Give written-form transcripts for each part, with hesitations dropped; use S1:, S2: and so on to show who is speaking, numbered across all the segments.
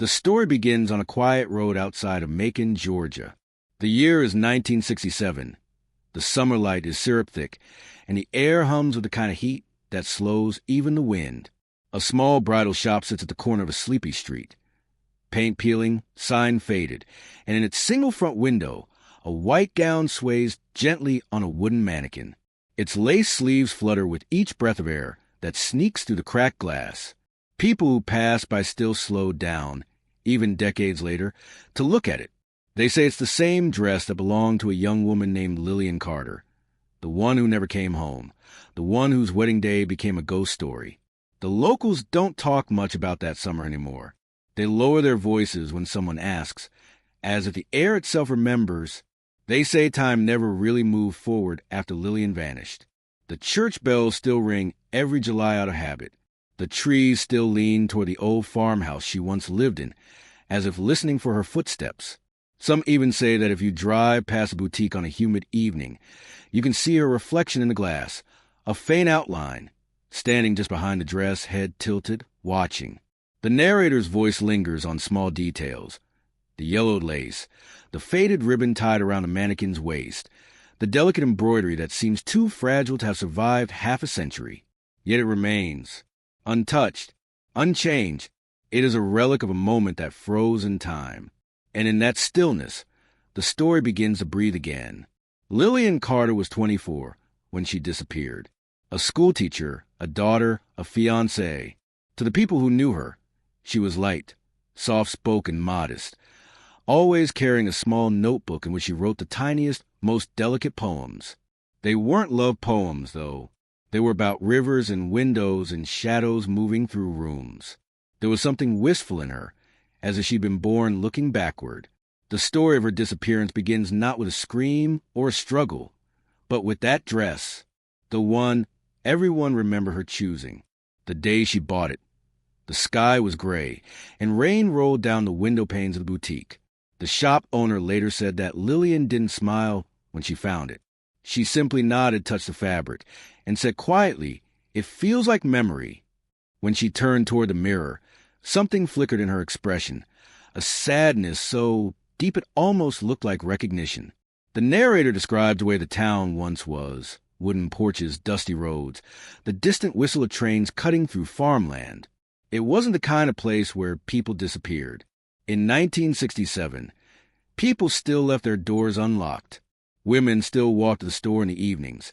S1: The story begins on a quiet road outside of Macon, Georgia. The year is 1967. The summer light is syrup-thick, and the air hums with the kind of heat that slows even the wind. A small bridal shop sits at the corner of a sleepy street. Paint peeling, sign faded, and in its single front window, a white gown sways gently on a wooden mannequin. Its lace sleeves flutter with each breath of air that sneaks through the cracked glass. People who pass by still slow down, even decades later, to look at it. They say it's the same dress that belonged to a young woman named Lillian Carter, the one who never came home, the one whose wedding day became a ghost story. The locals don't talk much about that summer anymore. They lower their voices when someone asks, as if the air itself remembers. They say time never really moved forward after Lillian vanished. The church bells still ring every July out of habit. The trees still lean toward the old farmhouse she once lived in, as if listening for her footsteps. Some even say that if you drive past a boutique on a humid evening, you can see her reflection in the glass, a faint outline, standing just behind the dress, head tilted, watching. The narrator's voice lingers on small details. The yellowed lace, the faded ribbon tied around the mannequin's waist, the delicate embroidery that seems too fragile to have survived half a century. Yet it remains, untouched, unchanged. It is a relic of a moment that froze in time. And in that stillness, the story begins to breathe again. Lillian Carter was 24 when she disappeared. A schoolteacher, a daughter, a fiancée. To the people who knew her, she was light, soft-spoken, modest, always carrying a small notebook in which she wrote the tiniest, most delicate poems. They weren't love poems, though. They were about rivers and windows and shadows moving through rooms. There was something wistful in her, as if she'd been born looking backward. The story of her disappearance begins not with a scream or a struggle, but with that dress, the one everyone remembered her choosing, the day she bought it. The sky was gray, and rain rolled down the window panes of the boutique. The shop owner later said that Lillian didn't smile when she found it. She simply nodded, touched the fabric, and said quietly, "It feels like memory." When she turned toward the mirror, something flickered in her expression, a sadness so deep it almost looked like recognition. The narrator described the way the town once was: wooden porches, dusty roads, the distant whistle of trains cutting through farmland. It wasn't the kind of place where people disappeared. In 1967, people still left their doors unlocked. Women still walked to the store in the evenings.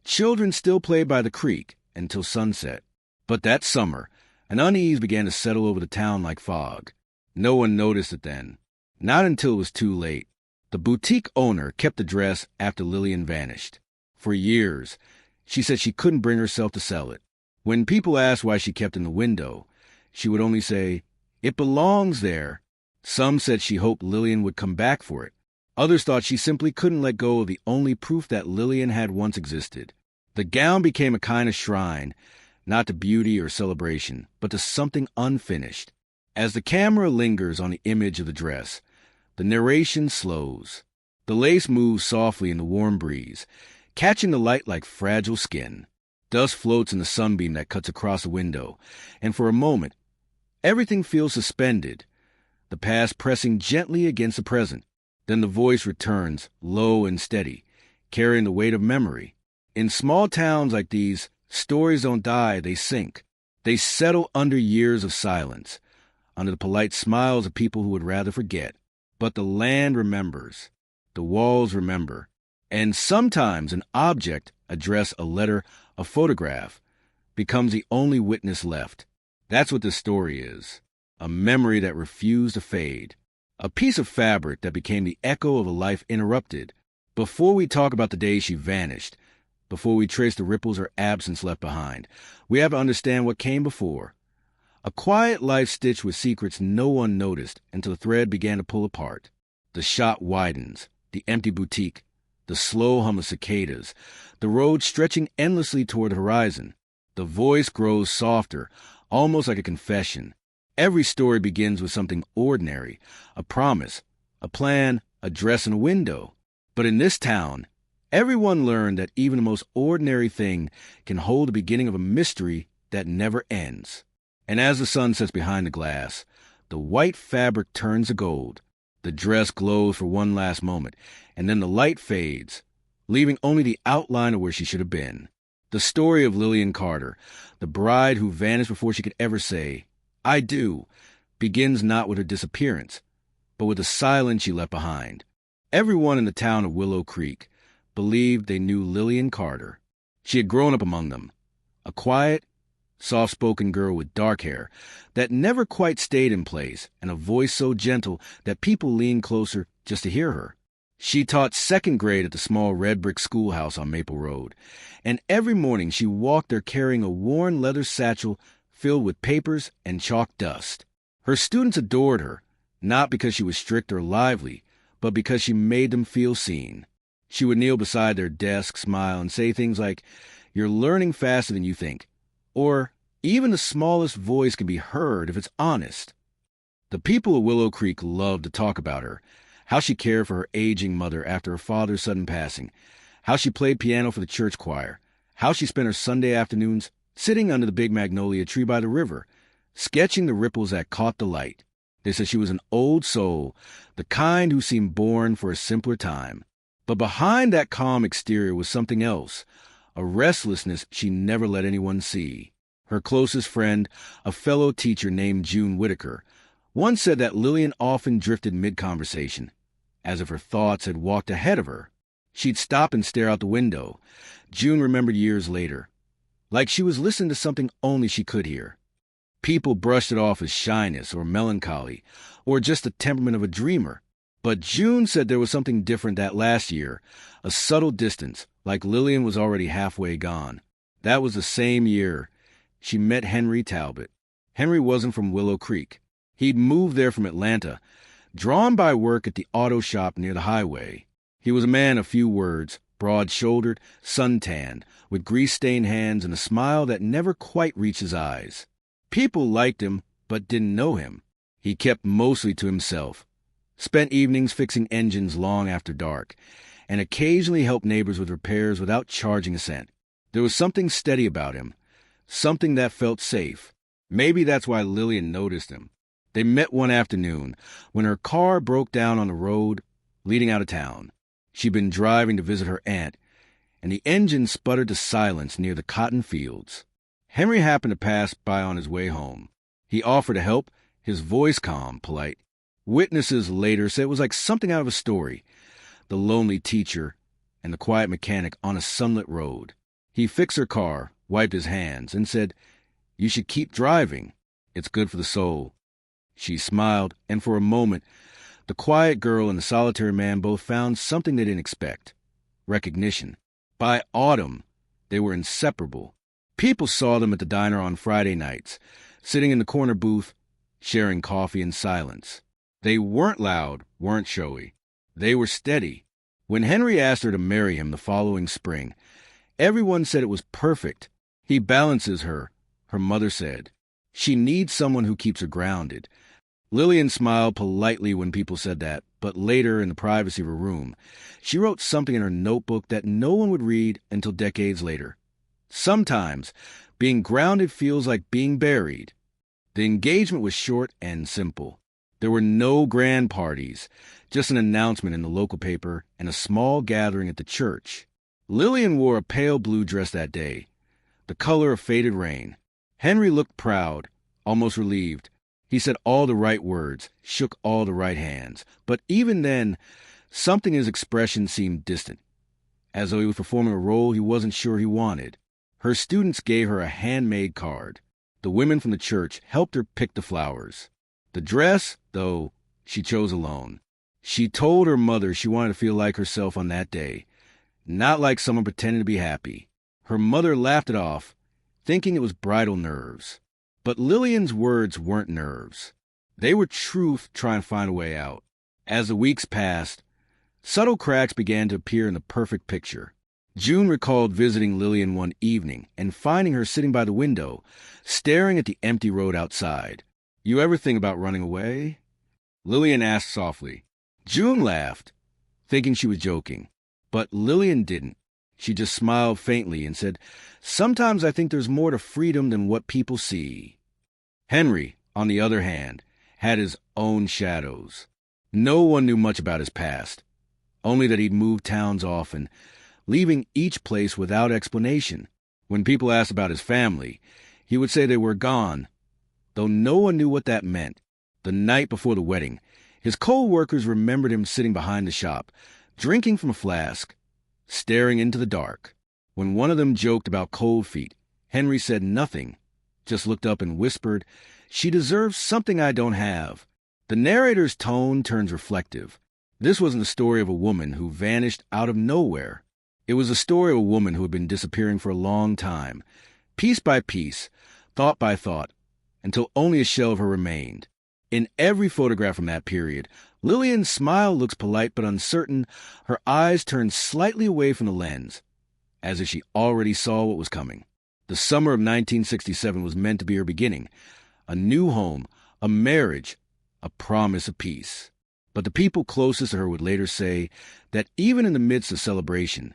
S1: Children still played by the creek until sunset. But that summer, an unease began to settle over the town like fog. No one noticed it then. Not until it was too late. The boutique owner kept the dress after Lillian vanished. For years, she said she couldn't bring herself to sell it. When people asked why she kept it in the window, she would only say, "It belongs there." Some said she hoped Lillian would come back for it. Others thought she simply couldn't let go of the only proof that Lillian had once existed. The gown became a kind of shrine, not to beauty or celebration, but to something unfinished. As the camera lingers on the image of the dress, the narration slows. The lace moves softly in the warm breeze, catching the light like fragile skin. Dust floats in the sunbeam that cuts across the window, and for a moment, everything feels suspended, the past pressing gently against the present. Then the voice returns, low and steady, carrying the weight of memory. In small towns like these, stories don't die, they sink. They settle under years of silence, under the polite smiles of people who would rather forget. But the land remembers. The walls remember. And sometimes an object, a dress, a letter, a photograph, becomes the only witness left. That's what this story is. A memory that refused to fade. A piece of fabric that became the echo of a life interrupted. Before we talk about the day she vanished, before we trace the ripples her absence left behind, we have to understand what came before. A quiet life stitched with secrets no one noticed until the thread began to pull apart. The shop widens, the empty boutique, the slow hum of cicadas, the road stretching endlessly toward the horizon. The voice grows softer, almost like a confession. Every story begins with something ordinary, a promise, a plan, a dress in a window. But in this town, everyone learned that even the most ordinary thing can hold the beginning of a mystery that never ends. And as the sun sets behind the glass, The white fabric turns to gold. The dress glows for one last moment, and then the light fades, leaving only the outline of where she should have been. The story of Lillian Carter, the bride who vanished before she could ever say, "I do," begins not with her disappearance, but with the silence she left behind. Everyone in the town of Willow Creek believed they knew Lillian Carter. She had grown up among them, a quiet, soft-spoken girl with dark hair that never quite stayed in place and a voice so gentle that people leaned closer just to hear her. She taught second grade at the small red brick schoolhouse on Maple Road, and every morning she walked there carrying a worn leather satchel filled with papers and chalk dust. Her students adored her, not because she was strict or lively, but because she made them feel seen. She would kneel beside their desk, smile, and say things like, "You're learning faster than you think," or, "Even the smallest voice can be heard if it's honest." The people of Willow Creek loved to talk about her, how she cared for her aging mother after her father's sudden passing, how she played piano for the church choir, how she spent her Sunday afternoons sitting under the big magnolia tree by the river, sketching the ripples that caught the light. They said she was an old soul, the kind who seemed born for a simpler time. But behind that calm exterior was something else, a restlessness she never let anyone see. Her closest friend, a fellow teacher named June Whitaker, once said that Lillian often drifted mid-conversation, as if her thoughts had walked ahead of her. She'd stop and stare out the window, June remembered years later, like she was listening to something only she could hear. People brushed it off as shyness or melancholy, or just the temperament of a dreamer. But June said there was something different that last year, a subtle distance, like Lillian was already halfway gone. That was the same year she met Henry Talbot. Henry wasn't from Willow Creek. He'd moved there from Atlanta, drawn by work at the auto shop near the highway. He was a man of few words, broad-shouldered, sun-tanned, with grease-stained hands and a smile that never quite reached his eyes. People liked him, but didn't know him. He kept mostly to himself, spent evenings fixing engines long after dark, and occasionally helped neighbors with repairs without charging a cent. There was something steady about him, something that felt safe. Maybe that's why Lillian noticed him. They met one afternoon when her car broke down on the road leading out of town. She'd been driving to visit her aunt, and the engine sputtered to silence near the cotton fields. Henry happened to pass by on his way home. He offered to help, his voice calm, polite. Witnesses later said it was like something out of a story. The lonely teacher and the quiet mechanic on a sunlit road. He fixed her car, wiped his hands, and said, "You should keep driving. It's good for the soul." She smiled, and for a moment, the quiet girl and the solitary man both found something they didn't expect. Recognition. By autumn, they were inseparable. People saw them at the diner on Friday nights, sitting in the corner booth, sharing coffee in silence. They weren't loud, weren't showy. They were steady. When Henry asked her to marry him the following spring, everyone said it was perfect. He balances her, her mother said. She needs someone who keeps her grounded. Lillian smiled politely when people said that, but later, in the privacy of her room, she wrote something in her notebook that no one would read until decades later. Sometimes, being grounded feels like being buried. The engagement was short and simple. There were no grand parties, just an announcement in the local paper and a small gathering at the church. Lillian wore a pale blue dress that day, the color of faded rain. Henry looked proud, almost relieved. He said all the right words, shook all the right hands. But even then, something in his expression seemed distant, as though he was performing a role he wasn't sure he wanted. Her students gave her a handmade card. The women from the church helped her pick the flowers. The dress, though, she chose alone. She told her mother she wanted to feel like herself on that day, not like someone pretending to be happy. Her mother laughed it off, thinking it was bridal nerves. But Lillian's words weren't nerves. They were truth trying to find a way out. As the weeks passed, subtle cracks began to appear in the perfect picture. June recalled visiting Lillian one evening and finding her sitting by the window, staring at the empty road outside. "You ever think about running away?" Lillian asked softly. June laughed, thinking she was joking. But Lillian didn't. She just smiled faintly and said, "Sometimes I think there's more to freedom than what people see." Henry, on the other hand, had his own shadows. No one knew much about his past, only that he'd moved towns often, leaving each place without explanation. When people asked about his family, he would say they were gone, though no one knew what that meant. The night before the wedding, his co-workers remembered him sitting behind the shop, drinking from a flask, staring into the dark. When one of them joked about cold feet, Henry said nothing, just looked up and whispered, "She deserves something I don't have." The narrator's tone turns reflective. This wasn't the story of a woman who vanished out of nowhere. It was the story of a woman who had been disappearing for a long time, piece by piece, thought by thought, until only a shell of her remained. In every photograph from that period, Lillian's smile looks polite but uncertain, her eyes turned slightly away from the lens, as if she already saw what was coming. The summer of 1967 was meant to be her beginning, a new home, a marriage, a promise of peace. But the people closest to her would later say that even in the midst of celebration,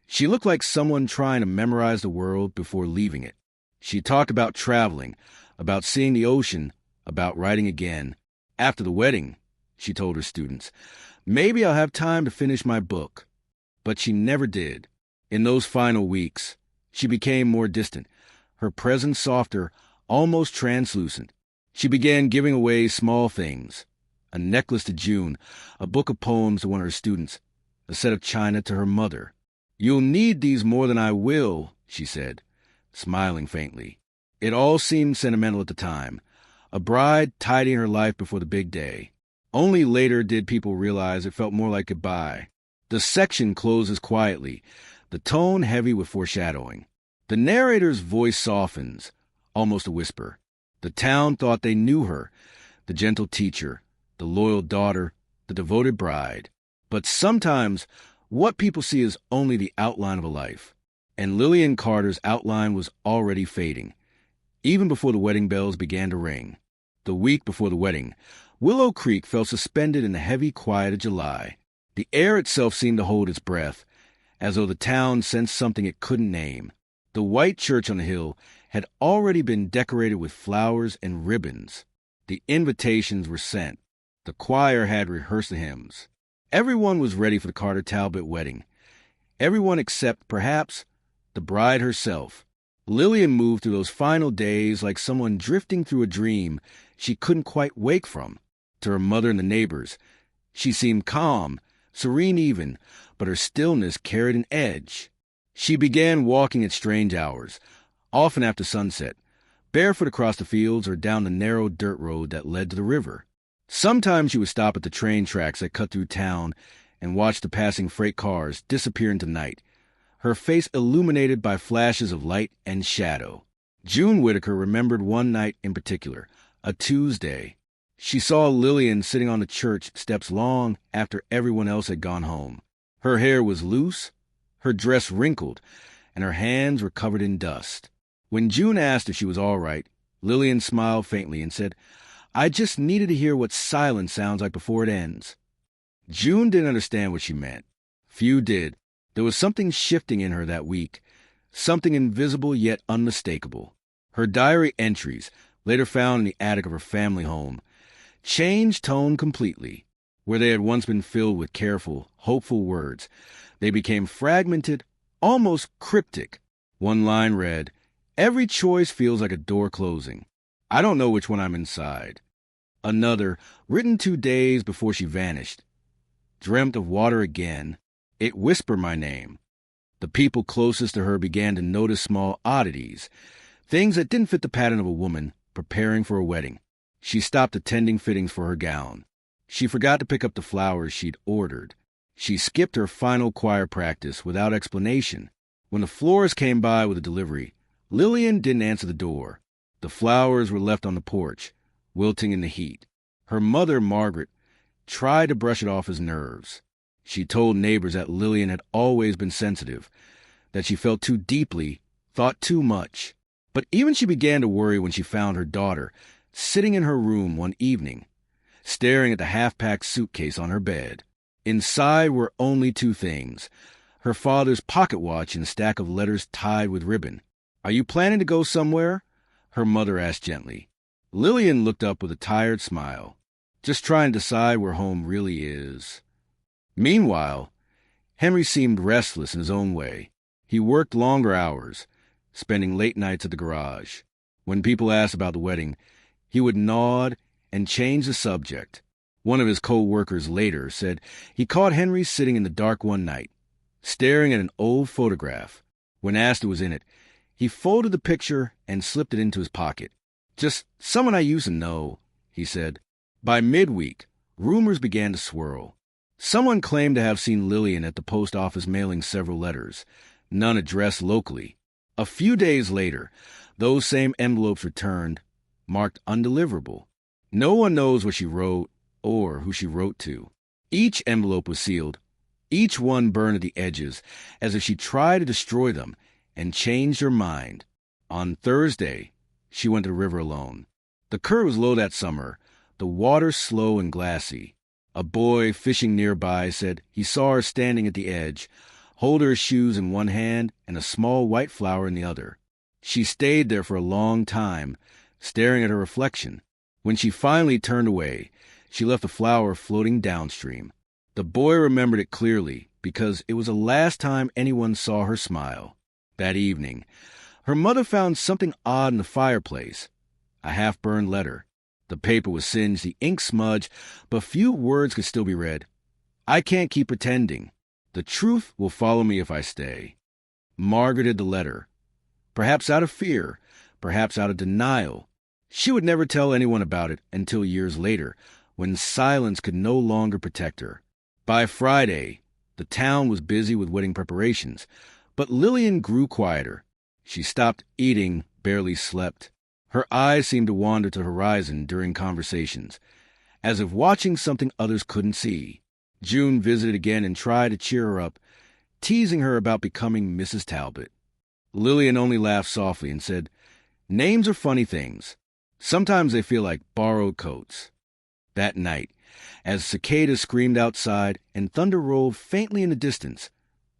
S1: she looked like someone trying to memorize the world before leaving it. She talked about traveling, about seeing the ocean, about writing again. After the wedding, she told her students, "Maybe I'll have time to finish my book." But she never did. In those final weeks, she became more distant, her presence softer, almost translucent. She began giving away small things, a necklace to June, a book of poems to one of her students, a set of china to her mother. "You'll need these more than I will," she said, smiling faintly. It all seemed sentimental at the time, a bride tidying her life before the big day. Only later did people realize it felt more like goodbye. The section closes quietly, the tone heavy with foreshadowing. The narrator's voice softens, almost a whisper. The town thought they knew her, the gentle teacher, the loyal daughter, the devoted bride. But sometimes what people see is only the outline of a life. And Lillian Carter's outline was already fading, even before the wedding bells began to ring. The week before the wedding, Willow Creek felt suspended in the heavy quiet of July. The air itself seemed to hold its breath, as though the town sensed something it couldn't name. The white church on the hill had already been decorated with flowers and ribbons. The invitations were sent. The choir had rehearsed the hymns. Everyone was ready for the Carter Talbot wedding. Everyone except, perhaps, the bride herself. Lillian moved through those final days like someone drifting through a dream she couldn't quite wake from. To her mother and the neighbors, she seemed calm, serene even, but her stillness carried an edge. She began walking at strange hours, often after sunset, barefoot across the fields or down the narrow dirt road that led to the river. Sometimes she would stop at the train tracks that cut through town and watch the passing freight cars disappear into night, her face illuminated by flashes of light and shadow. June Whitaker remembered one night in particular, a Tuesday. She saw Lillian sitting on the church steps long after everyone else had gone home. Her hair was loose, her dress wrinkled, and her hands were covered in dust. When June asked if she was all right, Lillian smiled faintly and said, "I just needed to hear what silence sounds like before it ends." June didn't understand what she meant. Few did. There was something shifting in her that week, something invisible yet unmistakable. Her diary entries, later found in the attic of her family home, changed tone completely. Where they had once been filled with careful, hopeful words, they became fragmented, almost cryptic. One line read, "Every choice feels like a door closing. I don't know which one I'm inside." Another, written 2 days before she vanished, "Dreamt of water again. It whispered my name." The people closest to her began to notice small oddities, things that didn't fit the pattern of a woman preparing for a wedding. She stopped attending fittings for her gown. She forgot to pick up the flowers she'd ordered. She skipped her final choir practice without explanation. When the florist came by with a delivery, Lillian didn't answer the door. The flowers were left on the porch, wilting in the heat. Her mother, Margaret, tried to brush it off as nerves. She told neighbors that Lillian had always been sensitive, that she felt too deeply, thought too much. But even she began to worry when she found her daughter sitting in her room one evening, staring at the half-packed suitcase on her bed. Inside were only 2 things, her father's pocket watch and a stack of letters tied with ribbon. "Are you planning to go somewhere?" her mother asked gently. Lillian looked up with a tired smile, just trying to decide where home really is. Meanwhile, Henry seemed restless in his own way. He worked longer hours, spending late nights at the garage. When people asked about the wedding, he would nod and change the subject. One of his co-workers later said he caught Henry sitting in the dark one night, staring at an old photograph. When asked who was in it, he folded the picture and slipped it into his pocket. "Just someone I used to know," he said. By midweek, rumors began to swirl. Someone claimed to have seen Lillian at the post office mailing several letters, none addressed locally. A few days later, those same envelopes returned, marked undeliverable. No one knows what she wrote or who she wrote to. Each envelope was sealed, each one burned at the edges, as if she tried to destroy them and changed her mind. On Thursday, she went to the river alone. The current was low that summer, the water slow and glassy. A boy fishing nearby said he saw her standing at the edge, holding her shoes in one hand and a small white flower in the other. She stayed there for a long time, staring at her reflection. When she finally turned away, she left the flower floating downstream. The boy remembered it clearly because it was the last time anyone saw her smile. That evening, her mother found something odd in the fireplace, a half-burned letter. The paper was singed, the ink smudged, but few words could still be read. "I can't keep pretending. The truth will follow me if I stay." Margaret hid the letter, perhaps out of fear, perhaps out of denial. She would never tell anyone about it until years later, when silence could no longer protect her. By Friday, the town was busy with wedding preparations, but Lillian grew quieter. She stopped eating, barely slept. Her eyes seemed to wander to the horizon during conversations, as if watching something others couldn't see. June visited again and tried to cheer her up, teasing her about becoming Mrs. Talbot. Lillian only laughed softly and said, "Names are funny things. Sometimes they feel like borrowed coats." That night, as cicadas screamed outside and thunder rolled faintly in the distance,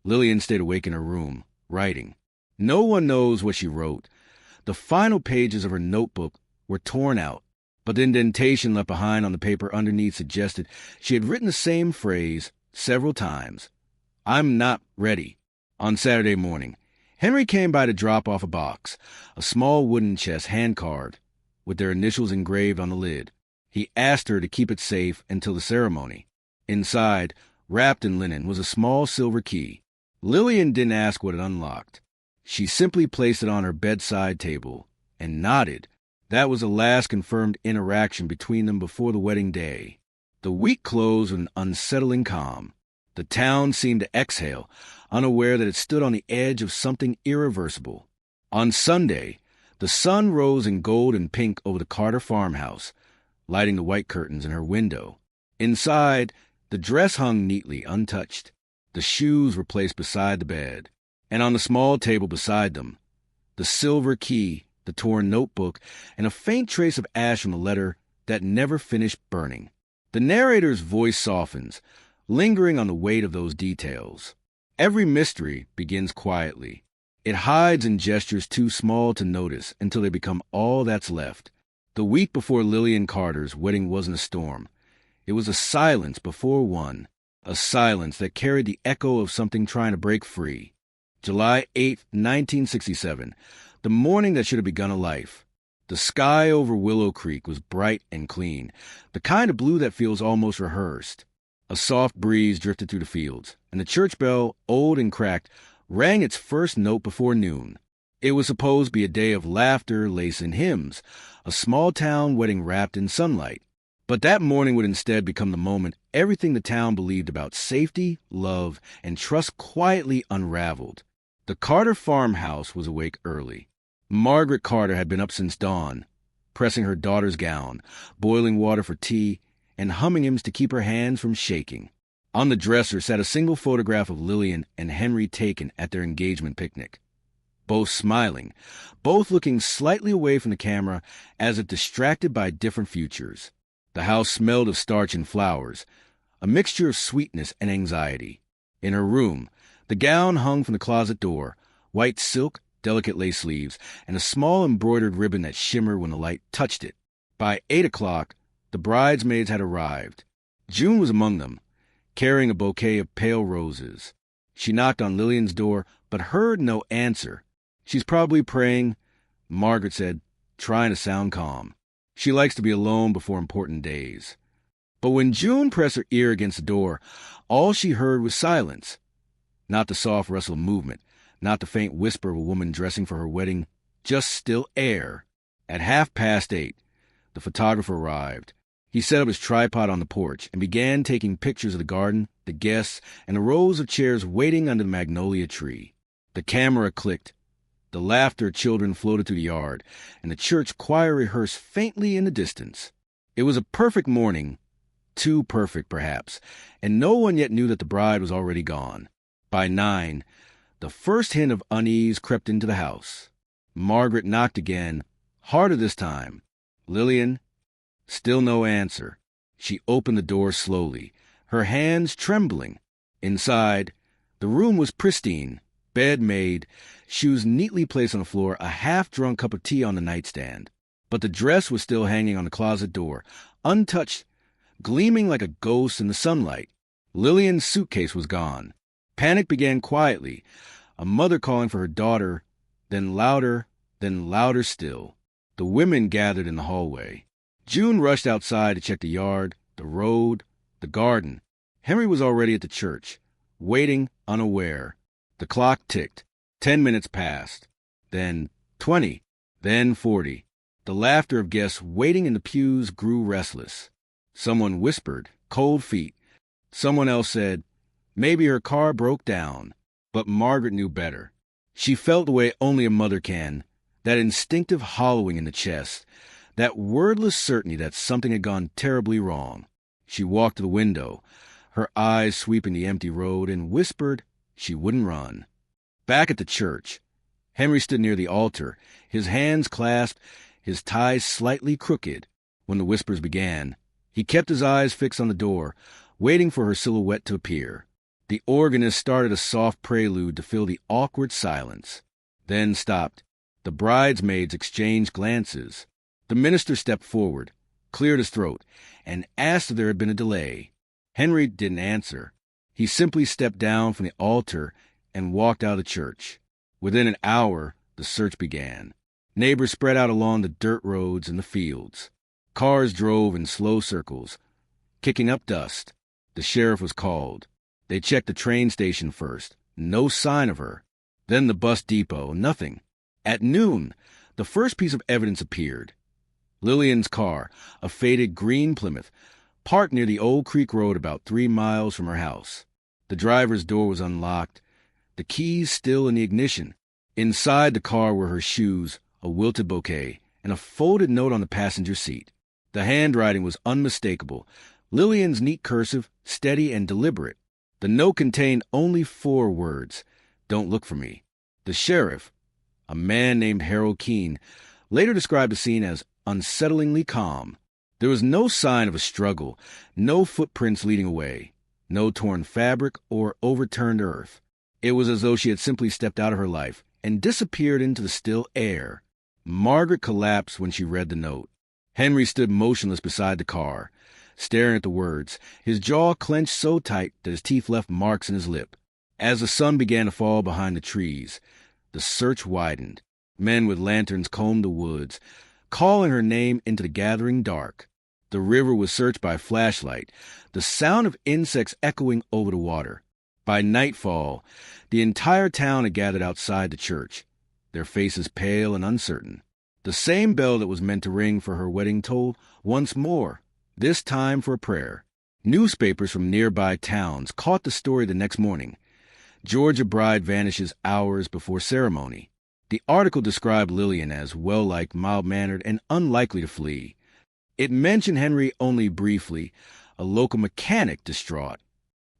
S1: Lillian stayed awake in her room, writing. No one knows what she wrote. The final pages of her notebook were torn out, but the indentation left behind on the paper underneath suggested she had written the same phrase several times. "I'm not ready." On Saturday morning, Henry came by to drop off a box, a small wooden chest hand-carved, with their initials engraved on the lid. He asked her to keep it safe until the ceremony. Inside, wrapped in linen, was a small silver key. Lillian didn't ask what it unlocked. She simply placed it on her bedside table and nodded. That was the last confirmed interaction between them before the wedding day. The week closed with an unsettling calm. The town seemed to exhale, unaware that it stood on the edge of something irreversible. On Sunday, the sun rose in gold and pink over the Carter farmhouse, lighting the white curtains in her window. Inside, the dress hung neatly, untouched. The shoes were placed beside the bed, and on the small table beside them, the silver key, the torn notebook, and a faint trace of ash from the letter that never finished burning. The narrator's voice softens, lingering on the weight of those details. Every mystery begins quietly. It hides in gestures too small to notice until they become all that's left. The week before Lillian Carter's wedding wasn't a storm. It was a silence before one, a silence that carried the echo of something trying to break free. July 8, 1967, the morning that should have begun a life. The sky over Willow Creek was bright and clean, the kind of blue that feels almost rehearsed. A soft breeze drifted through the fields, and the church bell, old and cracked, rang its first note before noon. It was supposed to be a day of laughter, lace, and hymns, a small-town wedding wrapped in sunlight. But that morning would instead become the moment everything the town believed about safety, love, and trust quietly unraveled. The Carter farmhouse was awake early. Margaret Carter had been up since dawn, pressing her daughter's gown, boiling water for tea, and humming hymns to keep her hands from shaking. On the dresser sat a single photograph of Lillian and Henry taken at their engagement picnic. Both smiling, both looking slightly away from the camera as if distracted by different futures. The house smelled of starch and flowers, a mixture of sweetness and anxiety. In her room, the gown hung from the closet door, white silk, delicate lace sleeves, and a small embroidered ribbon that shimmered when the light touched it. By 8 o'clock, the bridesmaids had arrived. June was among them, carrying a bouquet of pale roses. She knocked on Lillian's door, but heard no answer. "She's probably praying," Margaret said, trying to sound calm. She likes to be alone before important days. But when June pressed her ear against the door, all she heard was silence. Not the soft rustle of movement, not the faint whisper of a woman dressing for her wedding, just still air. At 8:30, the photographer arrived. He set up his tripod on the porch and began taking pictures of the garden, the guests, and the rows of chairs waiting under the magnolia tree. The camera clicked. The laughter of children floated through the yard, and the church choir rehearsed faintly in the distance. It was a perfect morning, too perfect perhaps, and no one yet knew that the bride was already gone. By 9, the first hint of unease crept into the house. Margaret knocked again, harder this time. "Lillian?" Still no answer. She opened the door slowly, her hands trembling. Inside, the room was pristine, bed made, shoes neatly placed on the floor, a half-drunk cup of tea on the nightstand. But the dress was still hanging on the closet door, untouched, gleaming like a ghost in the sunlight. Lillian's suitcase was gone. Panic began quietly, a mother calling for her daughter, then louder still. The women gathered in the hallway. June rushed outside to check the yard, the road, the garden. Henry was already at the church, waiting, unaware. The clock ticked. 10 minutes passed. Then 20. Then 40. The laughter of guests waiting in the pews grew restless. Someone whispered, "Cold feet." Someone else said, "Maybe her car broke down." But Margaret knew better. She felt the way only a mother can, that instinctive hollowing in the chest, that wordless certainty that something had gone terribly wrong. She walked to the window, her eyes sweeping the empty road, and whispered she wouldn't run. Back at the church, Henry stood near the altar, his hands clasped, his ties slightly crooked. When the whispers began, he kept his eyes fixed on the door, waiting for her silhouette to appear. The organist started a soft prelude to fill the awkward silence, then stopped. The bridesmaids exchanged glances. The minister stepped forward, cleared his throat, and asked if there had been a delay. Henry didn't answer. He simply stepped down from the altar and walked out of the church. Within an hour, the search began. Neighbors spread out along the dirt roads and the fields. Cars drove in slow circles, kicking up dust. The sheriff was called. They checked the train station first. No sign of her. Then the bus depot. Nothing. At noon, the first piece of evidence appeared. Lillian's car, a faded green Plymouth, parked near the old creek road about 3 miles from her house. The driver's door was unlocked, the keys still in the ignition. Inside the car were her shoes, a wilted bouquet, and a folded note on the passenger seat. The handwriting was unmistakable, Lillian's neat cursive, steady and deliberate. The note contained only 4 words, "Don't look for me." The sheriff, a man named Harold Keene, later described the scene as unsettlingly calm. There was no sign of a struggle, no footprints leading away, no torn fabric or overturned earth. It was as though she had simply stepped out of her life and disappeared into the still air. Margaret collapsed when she read the note. Henry stood motionless beside the car, staring at the words, his jaw clenched so tight that his teeth left marks in his lip. As the sun began to fall behind the trees, the search widened. Men with lanterns combed the woods, calling her name into the gathering dark. The river was searched by flashlight, the sound of insects echoing over the water. By nightfall, the entire town had gathered outside the church, their faces pale and uncertain. The same bell that was meant to ring for her wedding tolled once more, this time for a prayer. Newspapers from nearby towns caught the story the next morning. Georgia bride vanishes hours before ceremony. The article described Lillian as well-liked, mild-mannered, and unlikely to flee. It mentioned Henry only briefly, a local mechanic distraught.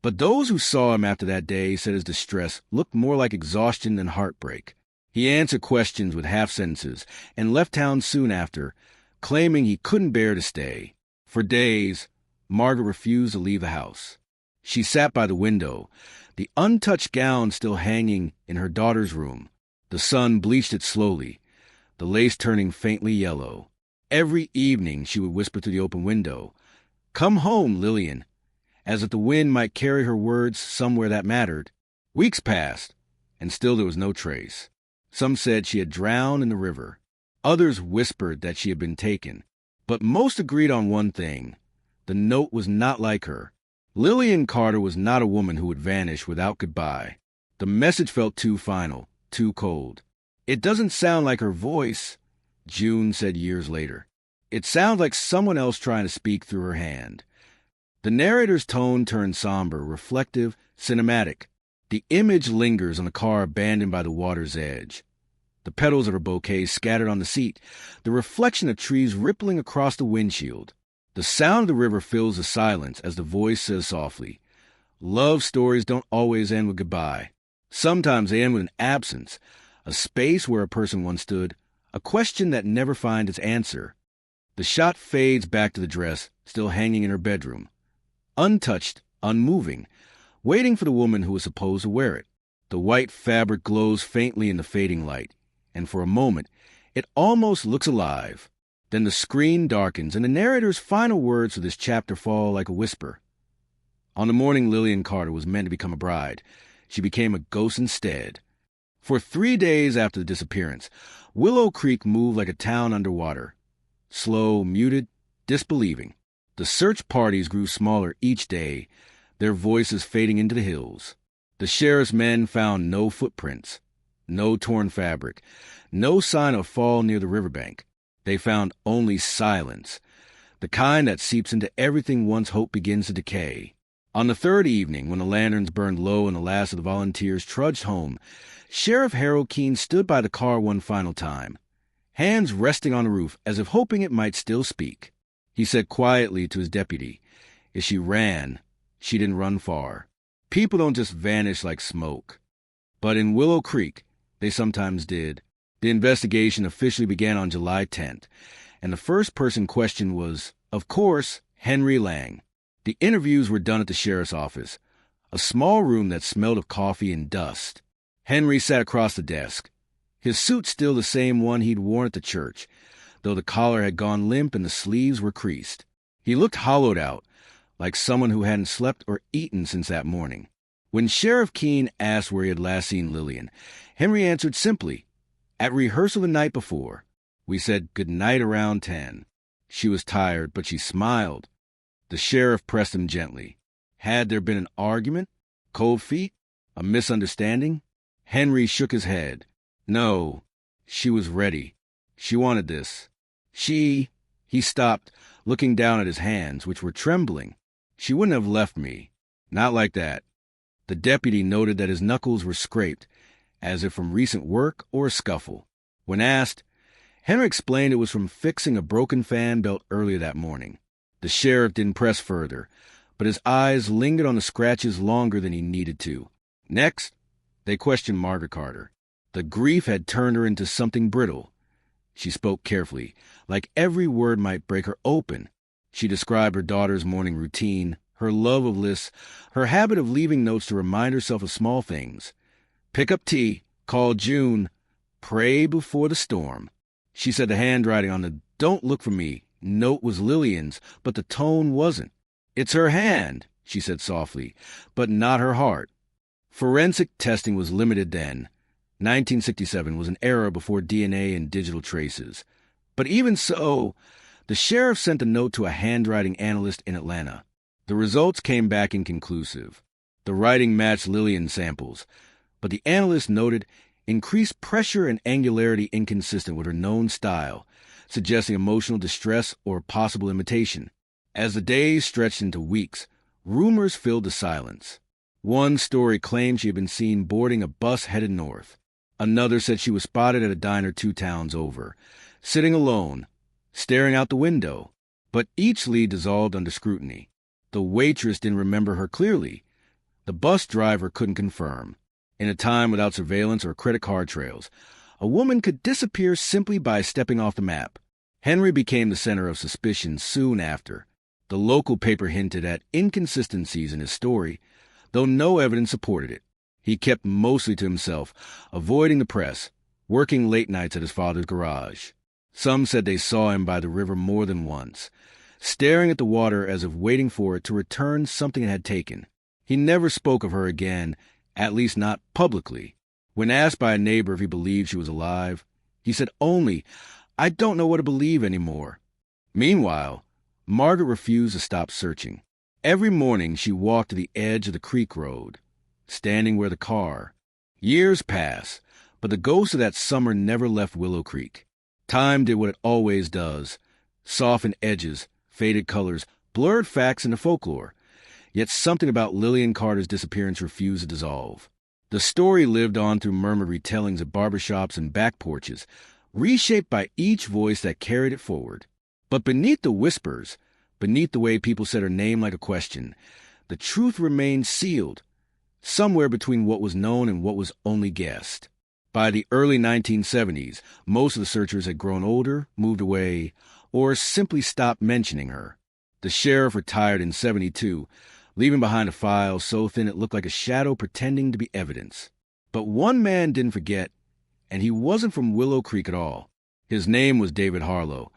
S1: But those who saw him after that day said his distress looked more like exhaustion than heartbreak. He answered questions with half-sentences and left town soon after, claiming he couldn't bear to stay. For days, Margaret refused to leave the house. She sat by the window, the untouched gown still hanging in her daughter's room. The sun bleached it slowly, the lace turning faintly yellow. Every evening she would whisper through the open window, "Come home, Lillian," as if the wind might carry her words somewhere that mattered. Weeks passed, and still there was no trace. Some said she had drowned in the river. Others whispered that she had been taken. But most agreed on one thing. The note was not like her. Lillian Carter was not a woman who would vanish without goodbye. The message felt too final, too cold. "It doesn't sound like her voice," June said years later. "It sounds like someone else trying to speak through her hand." The narrator's tone turned somber, reflective, cinematic. The image lingers on a car abandoned by the water's edge. The petals of her bouquet scattered on the seat, the reflection of trees rippling across the windshield. The sound of the river fills the silence as the voice says softly, "Love stories don't always end with goodbye. Sometimes they end with an absence, a space where a person once stood, a question that never finds its answer." The shot fades back to the dress, still hanging in her bedroom. Untouched, unmoving, waiting for the woman who was supposed to wear it. The white fabric glows faintly in the fading light, and for a moment, it almost looks alive. Then the screen darkens, and the narrator's final words for this chapter fall like a whisper. On the morning Lillian Carter was meant to become a bride, she became a ghost instead. For 3 days after the disappearance, Willow Creek moved like a town underwater. Slow, muted, disbelieving. The search parties grew smaller each day, their voices fading into the hills. The sheriff's men found no footprints, no torn fabric, no sign of fall near the riverbank. They found only silence, the kind that seeps into everything once hope begins to decay. On the third evening, when the lanterns burned low and the last of the volunteers trudged home, Sheriff Harold Keene stood by the car one final time, hands resting on the roof as if hoping it might still speak. He said quietly to his deputy, "If she ran, she didn't run far. People don't just vanish like smoke." But in Willow Creek, they sometimes did. The investigation officially began on July 10th, and the first person questioned was, of course, Henry Lang. The interviews were done at the sheriff's office, a small room that smelled of coffee and dust. Henry sat across the desk, his suit still the same one he'd worn at the church, though the collar had gone limp and the sleeves were creased. He looked hollowed out, like someone who hadn't slept or eaten since that morning. When Sheriff Keene asked where he had last seen Lillian, Henry answered simply, "At rehearsal the night before. We said good night around 10. She was tired, but she smiled." The sheriff pressed him gently. Had there been an argument? Cold feet? A misunderstanding? Henry shook his head. No, she was ready. She wanted this. He stopped, looking down at his hands, which were trembling. "She wouldn't have left me. Not like that." The deputy noted that his knuckles were scraped, as if from recent work or a scuffle. When asked, Henry explained it was from fixing a broken fan belt earlier that morning. The sheriff didn't press further, but his eyes lingered on the scratches longer than he needed to. Next, they questioned Margaret Carter. The grief had turned her into something brittle. She spoke carefully, like every word might break her open. She described her daughter's morning routine, her love of lists, her habit of leaving notes to remind herself of small things. Pick up tea, call June, pray before the storm. She said the handwriting on the "Don't look for me" note was Lillian's, but the tone wasn't. "It's her hand," she said softly, "but not her heart." Forensic testing was limited then. 1967 was an era before DNA and digital traces. But even so, the sheriff sent a note to a handwriting analyst in Atlanta. The results came back inconclusive. The writing matched Lillian's samples, but the analyst noted increased pressure and angularity inconsistent with her known style, suggesting emotional distress or possible imitation. As the days stretched into weeks, rumors filled the silence. One story claimed she had been seen boarding a bus headed north. Another said she was spotted at a diner 2 towns over, sitting alone, staring out the window. But each lead dissolved under scrutiny. The waitress didn't remember her clearly. The bus driver couldn't confirm. In a time without surveillance or credit card trails, a woman could disappear simply by stepping off the map. Henry became the center of suspicion soon after. The local paper hinted at inconsistencies in his story, though no evidence supported it. He kept mostly to himself, avoiding the press, working late nights at his father's garage. Some said they saw him by the river more than once, staring at the water as if waiting for it to return something it had taken. He never spoke of her again, at least not publicly. When asked by a neighbor if he believed she was alive, he said only, "I don't know what to believe anymore." Meanwhile, Margaret refused to stop searching. Every morning she walked to the edge of the creek road, standing where the car. Years pass, but the ghost of that summer never left Willow Creek. Time did what it always does: softened edges, faded colors, blurred facts into folklore. Yet something about Lillian Carter's disappearance refused to dissolve. The story lived on through murmured retellings at barbershops and back porches, reshaped by each voice that carried it forward. But beneath the whispers, beneath the way people said her name like a question, the truth remained sealed, somewhere between what was known and what was only guessed. By the early 1970s, most of the searchers had grown older, moved away, or simply stopped mentioning her. The sheriff retired in 1972, leaving behind a file so thin it looked like a shadow pretending to be evidence. But one man didn't forget, and he wasn't from Willow Creek at all. His name was David Harlow,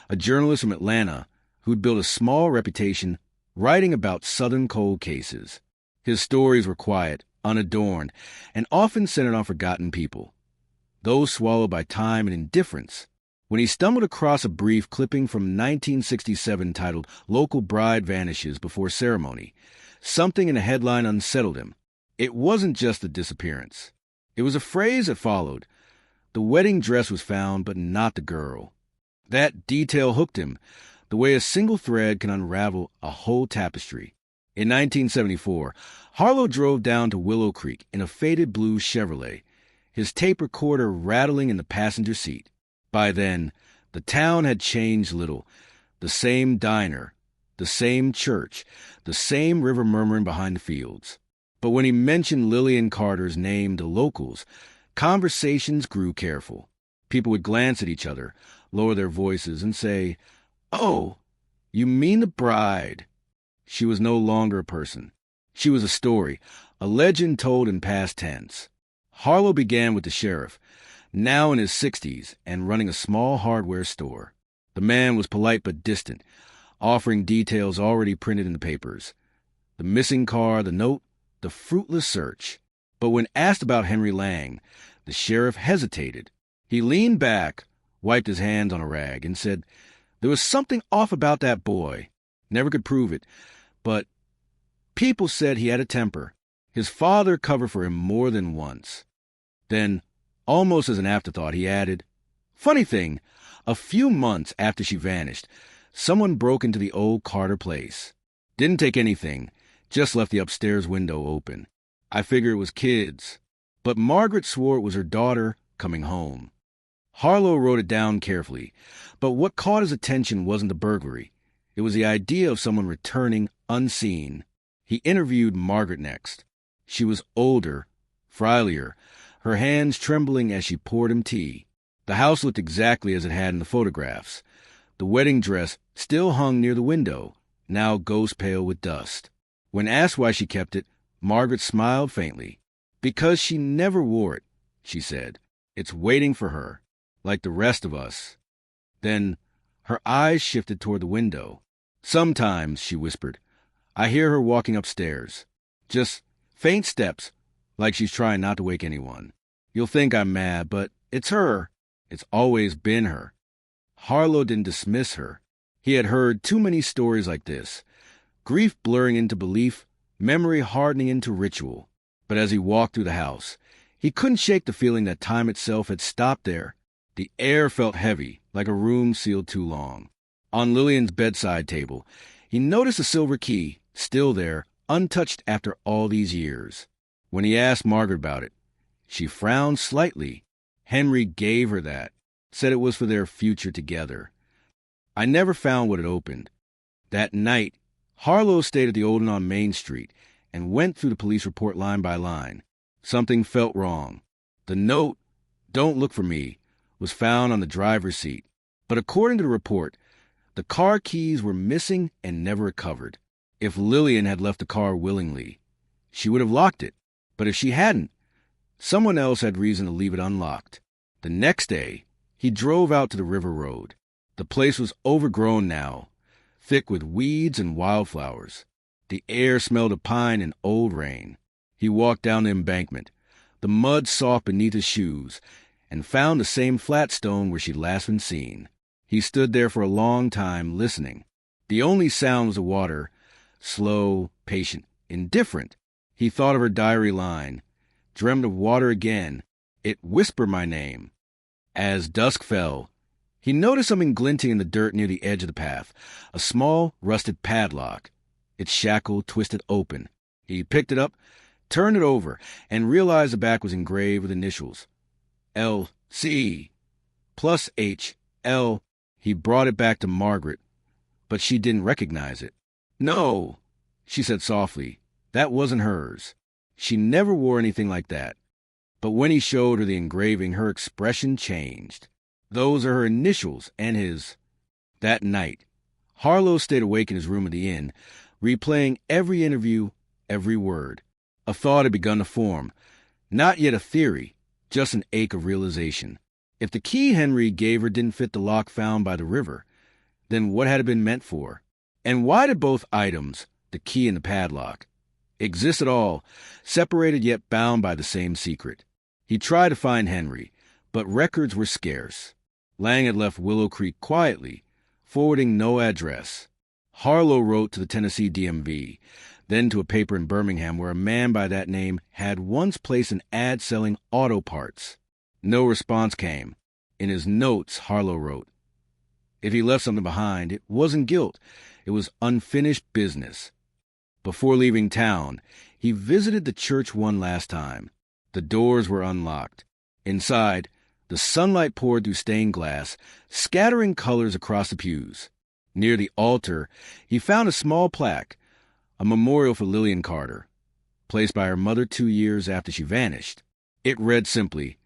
S1: a journalist from Atlanta who'd built a small reputation writing about Southern cold cases. His stories were quiet, unadorned, and often centered on forgotten people, those swallowed by time and indifference. When he stumbled across a brief clipping from 1967 titled "Local Bride Vanishes Before Ceremony," something in the headline unsettled him. It wasn't just the disappearance. It was a phrase that followed. The wedding dress was found, but not the girl. That detail hooked him, the way a single thread can unravel a whole tapestry. In 1974, Harlow drove down to Willow Creek in a faded blue Chevrolet, his tape recorder rattling in the passenger seat. By then, the town had changed little. The same diner, the same church, the same river murmuring behind the fields. But when he mentioned Lillian Carter's name to locals, conversations grew careful. People would glance at each other, lower their voices, and say, "Oh, you mean the bride." She was no longer a person. She was a story, a legend told in past tense. Harlow began with the sheriff, now in his 60s and running a small hardware store. The man was polite but distant, offering details already printed in the papers. The missing car, the note, the fruitless search. But when asked about Henry Lang, the sheriff hesitated. He leaned back, wiped his hands on a rag, and said, "There was something off about that boy. Never could prove it, but people said he had a temper. His father covered for him more than once." Then, almost as an afterthought, he added, "Funny thing, a few months after she vanished, someone broke into the old Carter place. Didn't take anything, just left the upstairs window open. I figure it was kids. But Margaret swore it was her daughter coming home." Harlow wrote it down carefully, but what caught his attention wasn't the burglary. It was the idea of someone returning unseen. He interviewed Margaret next. She was older, frilier, her hands trembling as she poured him tea. The house looked exactly as it had in the photographs. The wedding dress still hung near the window, now ghost pale with dust. When asked why she kept it, Margaret smiled faintly. "Because she never wore it," she said. "It's waiting for her, like the rest of us." Then her eyes shifted toward the window. "Sometimes," she whispered, "I hear her walking upstairs. Just faint steps, like she's trying not to wake anyone. You'll think I'm mad, but it's her. It's always been her." Harlow didn't dismiss her. He had heard too many stories like this. Grief blurring into belief, memory hardening into ritual. But as he walked through the house, he couldn't shake the feeling that time itself had stopped there. The air felt heavy, like a room sealed too long. On Lillian's bedside table, he noticed a silver key, still there, untouched after all these years. When he asked Margaret about it, she frowned slightly. Henry gave her that, said it was for their future together. I never found what it opened. That night, Harlow stayed at the Olden on Main Street and went through the police report line by line. Something felt wrong. The note, "Don't look for me," was found on the driver's seat. But according to the report, the car keys were missing and never recovered. If Lillian had left the car willingly, she would have locked it. But if she hadn't, someone else had reason to leave it unlocked. The next day, He drove out to the river road. The place was overgrown now, thick with weeds and wildflowers. The air smelled of pine and old rain. He walked down the embankment, the mud soft beneath his shoes, and found the same flat stone where she'd last been seen. He stood there for a long time, listening. The only sound was the water, slow, patient, indifferent. He thought of her diary line, dreamed of water again. It whispered my name. As dusk fell, he noticed something glinting in the dirt near the edge of the path, a small, rusted padlock. Its shackle twisted open. He picked it up, turned it over, and realized the back was engraved with initials. L.C. plus H.L. He brought it back to Margaret, but she didn't recognize it. "No," she said softly. "That wasn't hers. She never wore anything like that." But when he showed her the engraving, her expression changed. Those are her initials and his. That night, Harlow stayed awake in his room at the inn, replaying every interview, every word. A thought had begun to form. Not yet a theory, just an ache of realization. If the key Henry gave her didn't fit the lock found by the river, then what had it been meant for? And why did both items, the key and the padlock, exist at all, separated yet bound by the same secret? He tried to find Henry, but records were scarce. Lang had left Willow Creek quietly, forwarding no address. Harlow wrote to the Tennessee DMV, then to a paper in Birmingham where a man by that name had once placed an ad selling auto parts. No response came. In his notes, Harlow wrote, if he left something behind, it wasn't guilt. It was unfinished business. Before leaving town, he visited the church one last time. The doors were unlocked. Inside, the sunlight poured through stained glass, scattering colors across the pews. Near the altar, he found a small plaque, a memorial for Lillian Carter, placed by her mother 2 years after she vanished. It read simply,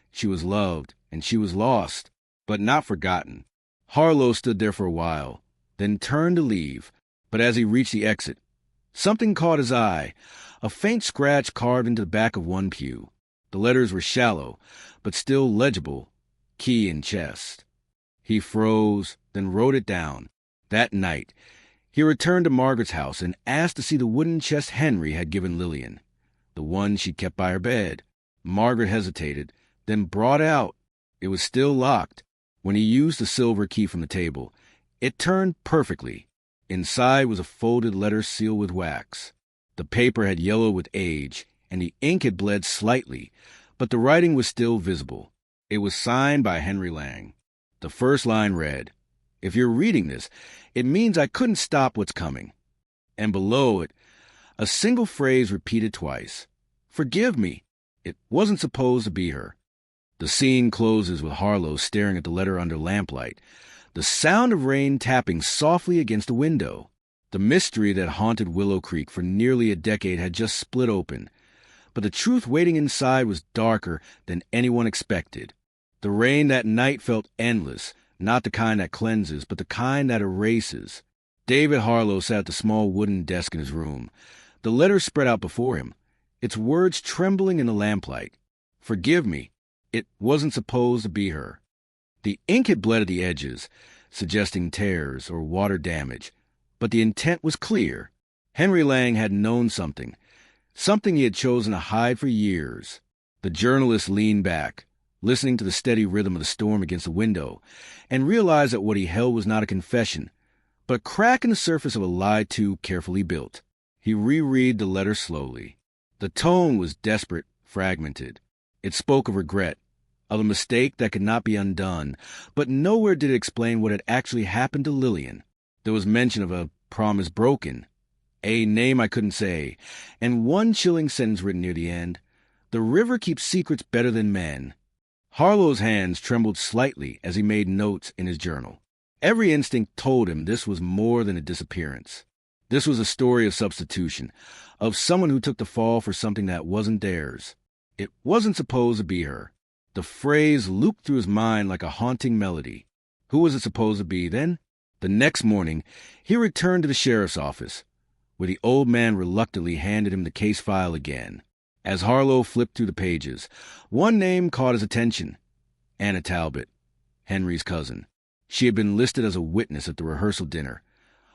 S1: she was loved and she was lost, but not forgotten. Harlow stood there for a while, then turned to leave, but as he reached the exit, something caught his eye, a faint scratch carved into the back of one pew. The letters were shallow, but still legible, key in chest. He froze, then wrote it down. That night, he returned to Margaret's house and asked to see the wooden chest Henry had given Lillian, the one she'd kept by her bed. Margaret hesitated, then brought it out. It was still locked. When he used the silver key from the table, it turned perfectly. Inside was a folded letter sealed with wax. The paper had yellowed with age, and the ink had bled slightly, but the writing was still visible. It was signed by Henry Lang. The first line read, if you're reading this, it means I couldn't stop what's coming. And below it, a single phrase repeated twice. Forgive me. It wasn't supposed to be her. The scene closes with Harlow staring at the letter under lamplight, the sound of rain tapping softly against the window. The mystery that haunted Willow Creek for nearly a decade had just split open, but the truth waiting inside was darker than anyone expected. The rain that night felt endless, not the kind that cleanses, but the kind that erases. David Harlow sat at the small wooden desk in his room, the letter spread out before him, its words trembling in the lamplight. Forgive me. It wasn't supposed to be her. The ink had bled at the edges, suggesting tears or water damage, but the intent was clear. Henry Lang had known something he had chosen to hide for years. The journalist leaned back, listening to the steady rhythm of the storm against the window, and realized that what he held was not a confession, but a crack in the surface of a lie too carefully built. He reread the letter slowly. The tone was desperate, fragmented. It spoke of regret, of a mistake that could not be undone, but nowhere did it explain what had actually happened to Lillian. There was mention of a promise broken, a name I couldn't say, and one chilling sentence written near the end, the river keeps secrets better than men. Harlow's hands trembled slightly as he made notes in his journal. Every instinct told him this was more than a disappearance. This was a story of substitution, of someone who took the fall for something that wasn't theirs. It wasn't supposed to be her. The phrase looped through his mind like a haunting melody. Who was it supposed to be, then? The next morning, he returned to the sheriff's office, where the old man reluctantly handed him the case file again. As Harlow flipped through the pages, one name caught his attention, Anna Talbot. Henry's cousin. She had been listed as a witness at the rehearsal dinner,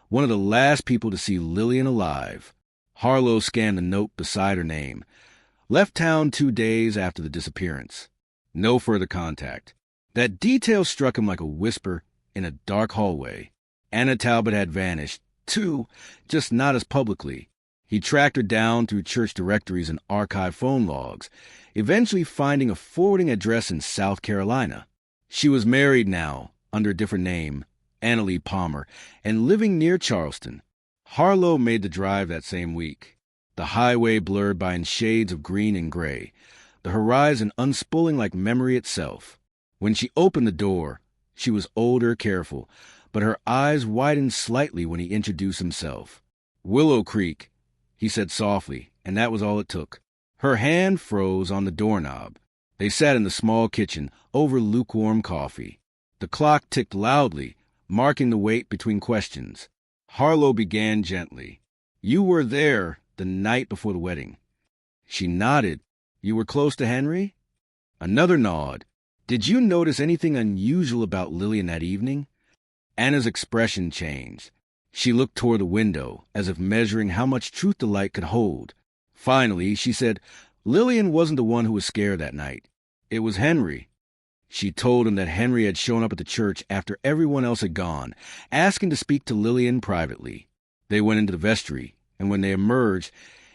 S1: one of the last people to see Lillian alive. Harlow scanned the note beside her name. Left town 2 days after the disappearance. No further contact. That detail struck him like a whisper in a dark hallway. Anna Talbot had vanished, too, just not as publicly. He tracked her down through church directories and archived phone logs, eventually finding a forwarding address in South Carolina. She was married now, under a different name, Annalee Palmer, and living near Charleston. Harlow made the drive that same week, the highway blurred by in shades of green and gray, the horizon unspooling like memory itself. When she opened the door, she was older, careful, but her eyes widened slightly when he introduced himself. Willow Creek, he said softly, and that was all it took. Her hand froze on the doorknob. They sat in the small kitchen, over lukewarm coffee. The clock ticked loudly, marking the wait between questions. Harlow began gently. "You were there the night before the wedding." She nodded. "You were close to Henry?" Another nod. "Did you notice anything unusual about Lillian that evening?" Anna's expression changed. She looked toward the window, as if measuring how much truth the light could hold. Finally, she said, "Lillian wasn't the one who was scared that night. It was Henry." She told him that Henry had shown up at the church after everyone else had gone, asking to speak to Lillian privately. They went into the vestry, and when they emerged,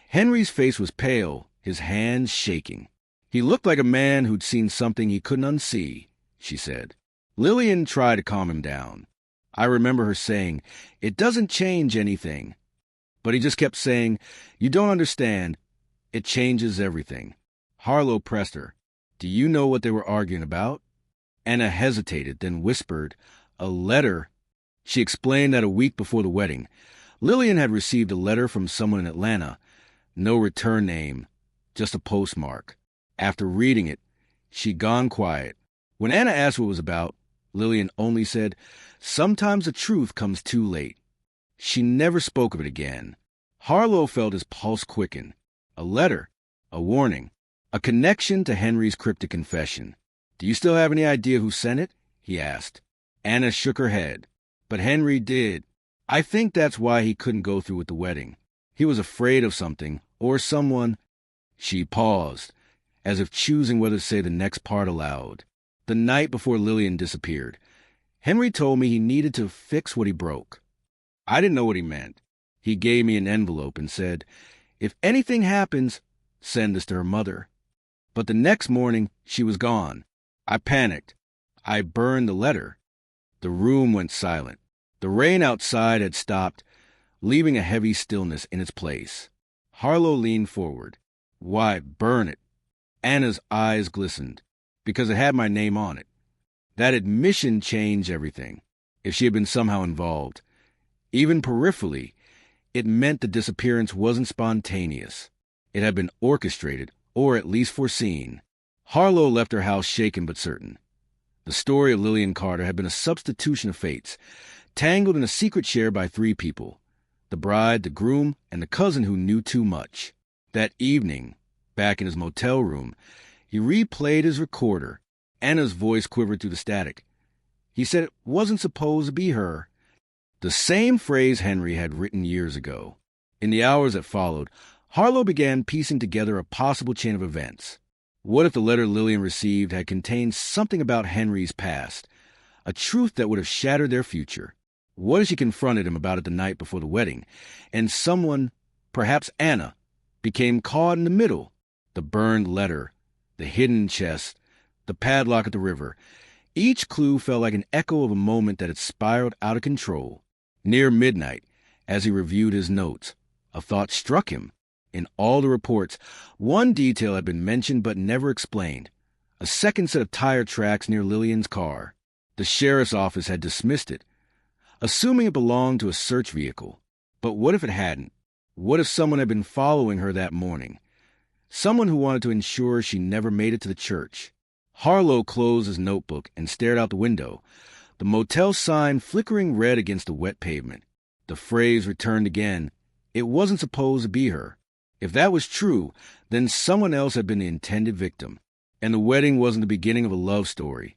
S1: Henry's face was pale, his hands shaking. "He looked like a man who'd seen something he couldn't unsee," she said. Lillian tried to calm him down. I remember her saying, "It doesn't change anything." But he just kept saying, "You don't understand. It changes everything." Harlow pressed her. "Do you know what they were arguing about?" Anna hesitated, then whispered, "A letter." She explained that a week before the wedding, Lillian had received a letter from someone in Atlanta. No return name, just a postmark. After reading it, she'd gone quiet. When Anna asked what it was about, Lillian only said, "Sometimes the truth comes too late." She never spoke of it again. Harlow felt his pulse quicken. A letter, a warning, a connection to Henry's cryptic confession. "Do you still have any idea who sent it?" he asked. Anna shook her head. "But Henry did. I think that's why he couldn't go through with the wedding. He was afraid of something, or someone." She paused, as if choosing whether to say the next part aloud. "The night before Lillian disappeared, Henry told me he needed to fix what he broke. I didn't know what he meant. He gave me an envelope and said, 'If anything happens, send this to her mother.' But the next morning, she was gone. I panicked. I burned the letter." The room went silent. The rain outside had stopped, leaving a heavy stillness in its place. Harlow leaned forward. "Why burn it?" Anna's eyes glistened. "Because it had my name on it." That admission changed everything. If she had been somehow involved, even peripherally, it meant the disappearance wasn't spontaneous. It had been orchestrated, or at least foreseen. Harlow left her house shaken but certain. The story of Lillian Carter had been a substitution of fates, tangled in a secret shared by 3 people: the bride, the groom, and the cousin who knew too much. That evening, back in his motel room, he replayed his recorder. Anna's voice quivered through the static. He said it wasn't supposed to be her. The same phrase Henry had written years ago. In the hours that followed, Harlow began piecing together a possible chain of events. What if the letter Lillian received had contained something about Henry's past, a truth that would have shattered their future? What if she confronted him about it the night before the wedding, and someone, perhaps Anna, became caught in the middle? The burned letter, the hidden chest, the padlock at the river. Each clue felt like an echo of a moment that had spiraled out of control. Near midnight, as he reviewed his notes, a thought struck him. In all the reports, one detail had been mentioned but never explained: a second set of tire tracks near Lillian's car. The sheriff's office had dismissed it, assuming it belonged to a search vehicle. But what if it hadn't? What if someone had been following her that morning? Someone who wanted to ensure she never made it to the church. Harlow closed his notebook and stared out the window, the motel sign flickering red against the wet pavement. The phrase returned again: "It wasn't supposed to be her." If that was true, then someone else had been the intended victim, and the wedding wasn't the beginning of a love story.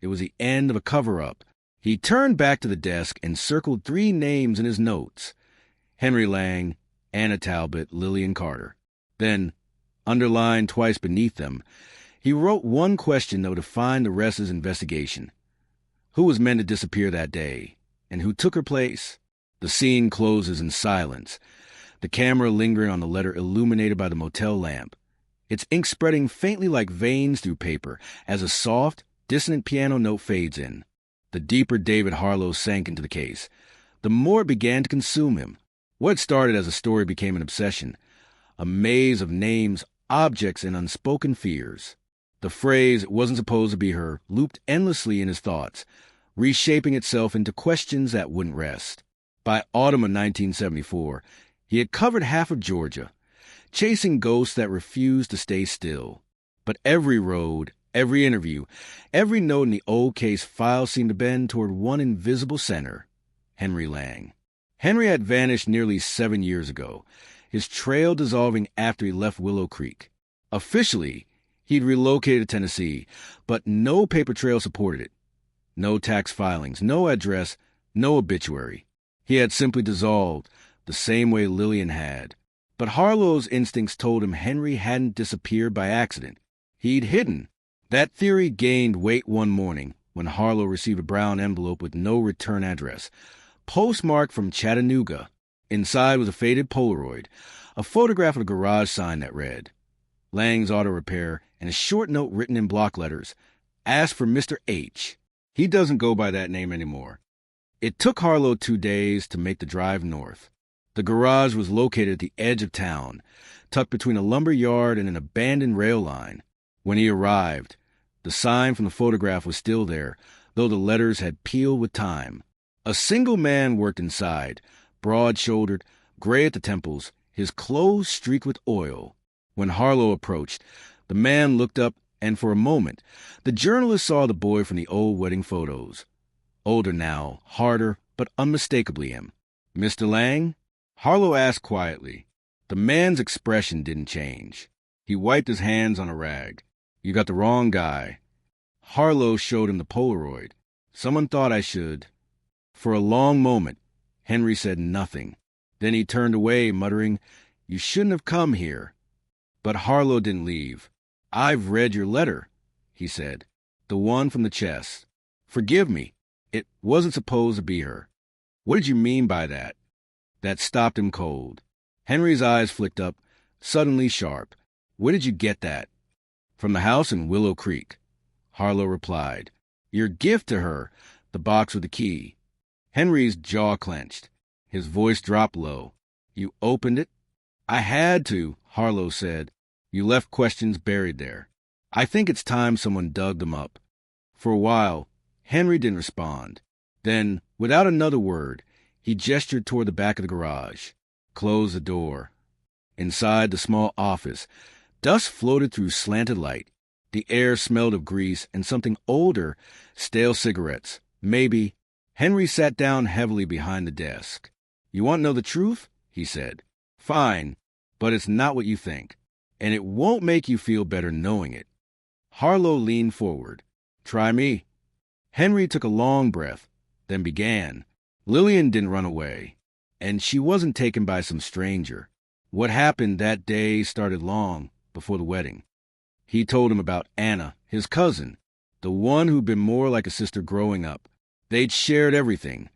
S1: It was the end of a cover-up. He turned back to the desk and circled 3 names in his notes: Henry Lang, Anna Talbot, Lillian Carter. Then, underlined twice beneath them, he wrote one question that would define the rest of his investigation. Who was meant to disappear that day? And who took her place? The scene closes in silence, the camera lingering on the letter illuminated by the motel lamp, its ink spreading faintly like veins through paper as a soft, dissonant piano note fades in. The deeper David Harlow sank into the case, the more it began to consume him. What started as a story became an obsession, a maze of names, objects, and unspoken fears. The phrase, "it wasn't supposed to be her," looped endlessly in his thoughts, reshaping itself into questions that wouldn't rest. By autumn of 1974, he had covered half of Georgia, chasing ghosts that refused to stay still. But every road, every interview, every note in the old case file seemed to bend toward one invisible center: Henry Lang. Henry had vanished nearly 7 years ago, his trail dissolving after he left Willow Creek. Officially, he'd relocated to Tennessee, but no paper trail supported it. No tax filings, no address, no obituary. He had simply dissolved, the same way Lillian had. But Harlow's instincts told him Henry hadn't disappeared by accident. He'd hidden. That theory gained weight one morning when Harlow received a brown envelope with no return address, postmarked from Chattanooga. Inside was a faded Polaroid, a photograph of a garage sign that read, Lang's Auto Repair, and a short note written in block letters, "Ask for Mr. H. He doesn't go by that name anymore." It took Harlow 2 days to make the drive north. The garage was located at the edge of town, tucked between a lumber yard and an abandoned rail line. When he arrived, the sign from the photograph was still there, though the letters had peeled with time. A single man worked inside, broad-shouldered, gray at the temples, his clothes streaked with oil. When Harlow approached, the man looked up, and for a moment, the journalist saw the boy from the old wedding photos. Older now, harder, but unmistakably him. "Mr. Lang?" Harlow asked quietly. The man's expression didn't change. He wiped his hands on a rag. "You got the wrong guy." Harlow showed him the Polaroid. "Someone thought I should." For a long moment, Henry said nothing. Then he turned away, muttering, "You shouldn't have come here." But Harlow didn't leave. "I've read your letter," he said. "The one from the chest. Forgive me. It wasn't supposed to be her." "What did you mean by that?" That stopped him cold. Henry's eyes flicked up, suddenly sharp. "Where did you get that?" "From the house in Willow Creek," Harlow replied. "Your gift to her, the box with the key." Henry's jaw clenched. His voice dropped low. "You opened it?" "I had to," Harlow said. "You left questions buried there. I think it's time someone dug them up." For a while, Henry didn't respond. Then, without another word, he gestured toward the back of the garage. Close the door. Inside the small office, dust floated through slanted light. The air smelled of grease and something older, stale cigarettes. Maybe. Henry sat down heavily behind the desk. "You want to know the truth?" he said. "Fine, but it's not what you think. And it won't make you feel better knowing it." Harlow leaned forward. "Try me." Henry took a long breath, then began. "Lillian didn't run away, and she wasn't taken by some stranger. What happened that day started long before the wedding." He told him about Anna, his cousin, the one who'd been more like a sister growing up. They'd shared everything: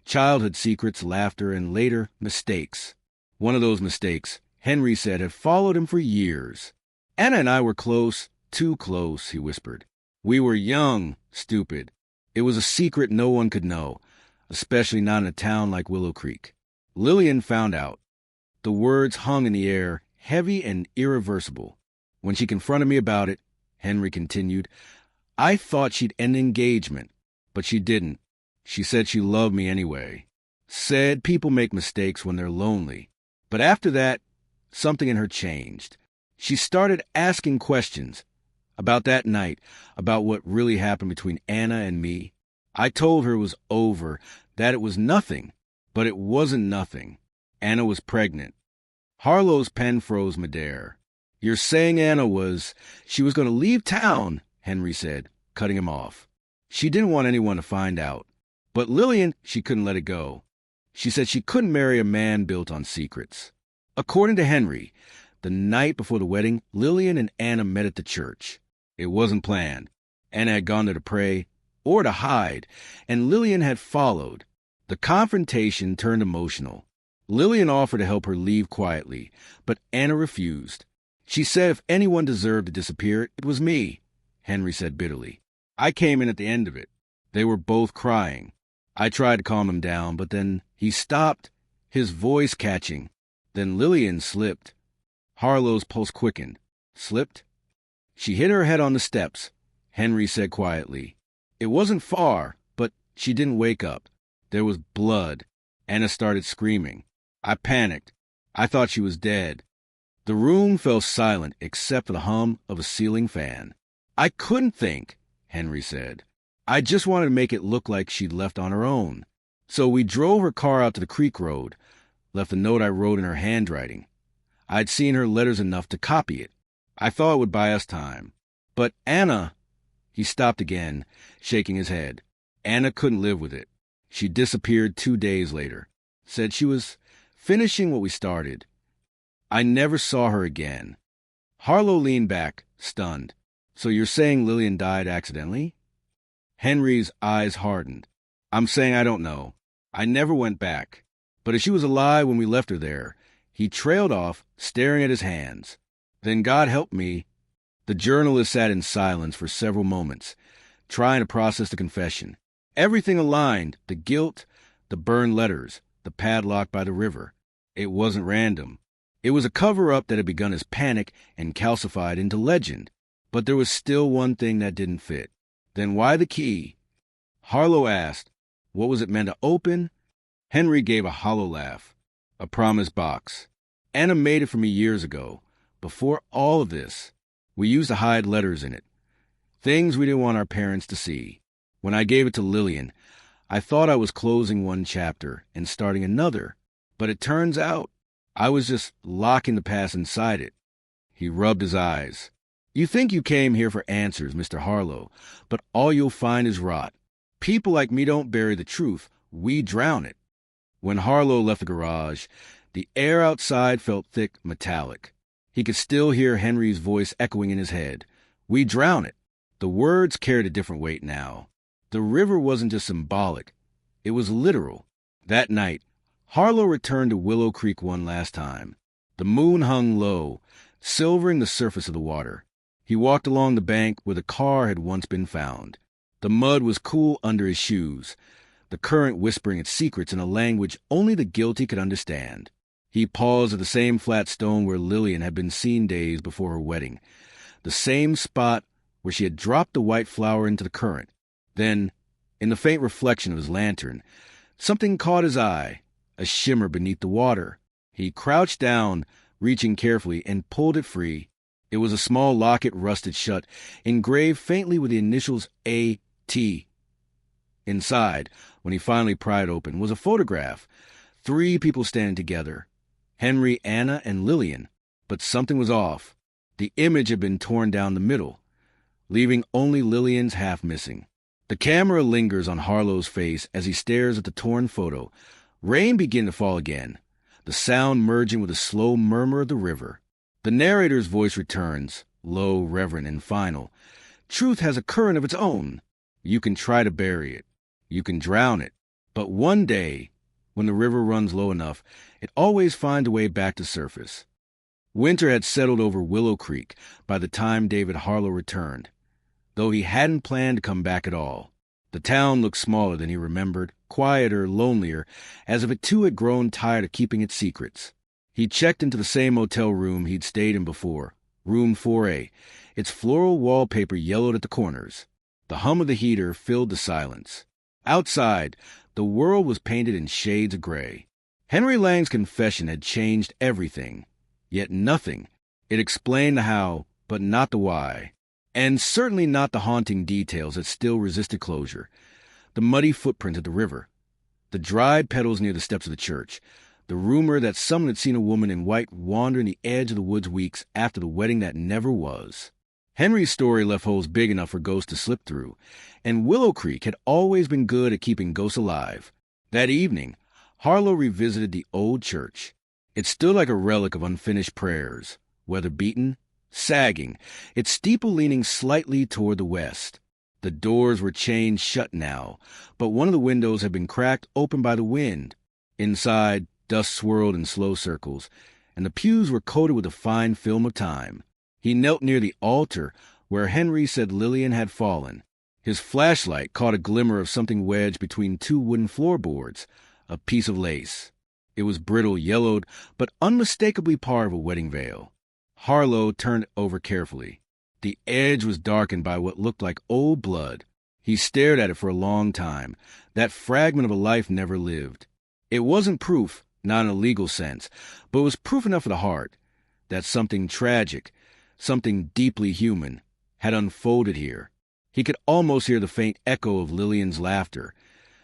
S1: childhood secrets, laughter, and later, mistakes. One of those mistakes, Henry said, had followed him for years. "Anna and I were close, too close," he whispered. "We were young, stupid. It was a secret no one could know, especially not in a town like Willow Creek. Lillian found out." The words hung in the air, heavy and irreversible. "When she confronted me about it," Henry continued, "I thought she'd end the engagement, but she didn't. She said she loved me anyway. Said people make mistakes when they're lonely. But after that, something in her changed. She started asking questions about that night, about what really happened between Anna and me. I told her it was over, that it was nothing, but it wasn't nothing. Anna was pregnant." Harlow's pen froze midair. "You're saying Anna she was going to leave town," Henry said, cutting him off. She didn't want anyone to find out. But Lillian, she couldn't let it go. She said she couldn't marry a man built on secrets. According to Henry, the night before the wedding, Lillian and Anna met at the church. It wasn't planned. Anna had gone there to pray or to hide, and Lillian had followed. The confrontation turned emotional. Lillian offered to help her leave quietly, but Anna refused. She said if anyone deserved to disappear, it was me, Henry said bitterly. I came in at the end of it. They were both crying. I tried to calm him down, but then he stopped, his voice catching. Then Lillian slipped. Harlow's pulse quickened. Slipped? She hit her head on the steps, Henry said quietly. It wasn't far, but she didn't wake up. There was blood. Anna started screaming. I panicked. I thought she was dead. The room fell silent except for the hum of a ceiling fan. I couldn't think, Henry said. I just wanted to make it look like she'd left on her own. So we drove her car out to the creek road, left a note I wrote in her handwriting. I'd seen her letters enough to copy it. I thought it would buy us time. But Anna... He stopped again, shaking his head. Anna couldn't live with it. She disappeared 2 days later. Said she was finishing what we started. I never saw her again. Harlow leaned back, stunned. So you're saying Lillian died accidentally? Henry's eyes hardened. I'm saying I don't know. I never went back. But if she was alive when we left her there, he trailed off, staring at his hands. Then God help me. The journalist sat in silence for several moments, trying to process the confession. Everything aligned, the guilt, the burned letters, the padlock by the river. It wasn't random. It was a cover-up that had begun as panic and calcified into legend. But there was still one thing that didn't fit. Then why the key? Harlow asked, what was it meant to open? Henry gave a hollow laugh. A promise box. Anna made it for me years ago. Before all of this, we used to hide letters in it. Things we didn't want our parents to see. When I gave it to Lillian, I thought I was closing one chapter and starting another. But it turns out I was just locking the past inside it. He rubbed his eyes. You think you came here for answers, Mr. Harlow, but all you'll find is rot. People like me don't bury the truth. We drown it. When Harlow left the garage, the air outside felt thick, metallic. He could still hear Henry's voice echoing in his head. We drown it. The words carried a different weight now. The river wasn't just symbolic. It was literal. That night, Harlow returned to Willow Creek one last time. The moon hung low, silvering the surface of the water. He walked along the bank where the car had once been found. The mud was cool under his shoes, the current whispering its secrets in a language only the guilty could understand. He paused at the same flat stone where Lillian had been seen days before her wedding, the same spot where she had dropped the white flower into the current. Then, in the faint reflection of his lantern, something caught his eye, a shimmer beneath the water. He crouched down, reaching carefully, and pulled it free. It was a small locket rusted shut, engraved faintly with the initials A.T. Inside, when he finally pried it open, was a photograph. 3 people standing together. Henry, Anna, and Lillian. But something was off. The image had been torn down the middle, leaving only Lillian's half missing. The camera lingers on Harlow's face as he stares at the torn photo. Rain began to fall again, the sound merging with the slow murmur of the river. The narrator's voice returns, low, reverent, and final. Truth has a current of its own. You can try to bury it. You can drown it. But one day, when the river runs low enough, it always finds a way back to surface. Winter had settled over Willow Creek by the time David Harlow returned, though he hadn't planned to come back at all. The town looked smaller than he remembered, quieter, lonelier, as if it too had grown tired of keeping its secrets. He checked into the same motel room he'd stayed in before, room 4A, its floral wallpaper yellowed at the corners. The hum of the heater filled the silence. Outside, the world was painted in shades of gray. Henry Lang's confession had changed everything, yet nothing. It explained the how, but not the why. And certainly not the haunting details that still resisted closure. The muddy footprint of the river, the dried petals near the steps of the church, the rumor that someone had seen a woman in white wandering the edge of the woods weeks after the wedding that never was. Henry's story left holes big enough for ghosts to slip through, and Willow Creek had always been good at keeping ghosts alive. That evening, Harlow revisited the old church. It stood like a relic of unfinished prayers, weather-beaten, sagging, its steeple leaning slightly toward the west. The doors were chained shut now, but one of the windows had been cracked open by the wind. Inside, dust swirled in slow circles, and the pews were coated with a fine film of time. He knelt near the altar where Henry said Lillian had fallen. His flashlight caught a glimmer of something wedged between two wooden floorboards, a piece of lace. It was brittle, yellowed, but unmistakably part of a wedding veil. Harlow turned it over carefully. The edge was darkened by what looked like old blood. He stared at it for a long time, that fragment of a life never lived. It wasn't proof, not in a legal sense, but it was proof enough for the heart that something tragic, something deeply human, had unfolded here. He could almost hear the faint echo of Lillian's laughter,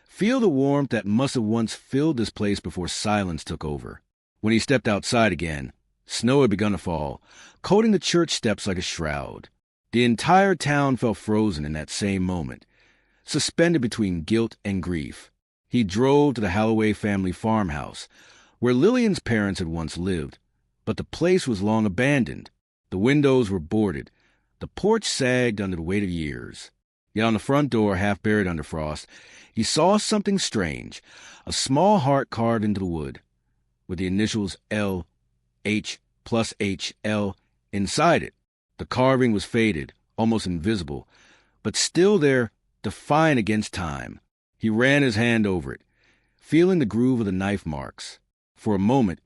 S1: feel the warmth that must have once filled this place before silence took over. When he stepped outside again, snow had begun to fall, coating the church steps like a shroud. The entire town felt frozen in that same moment, suspended between guilt and grief. He drove to the Holloway family farmhouse, where Lillian's parents had once lived, but the place was long abandoned. The windows were boarded. The porch sagged under the weight of years. Yet on the front door, half buried under frost, he saw something strange, a small heart carved into the wood, with the initials L, H plus H, L inside it. The carving was faded, almost invisible, but still there, defiant against time. He ran his hand over it, feeling the groove of the knife marks. For a moment,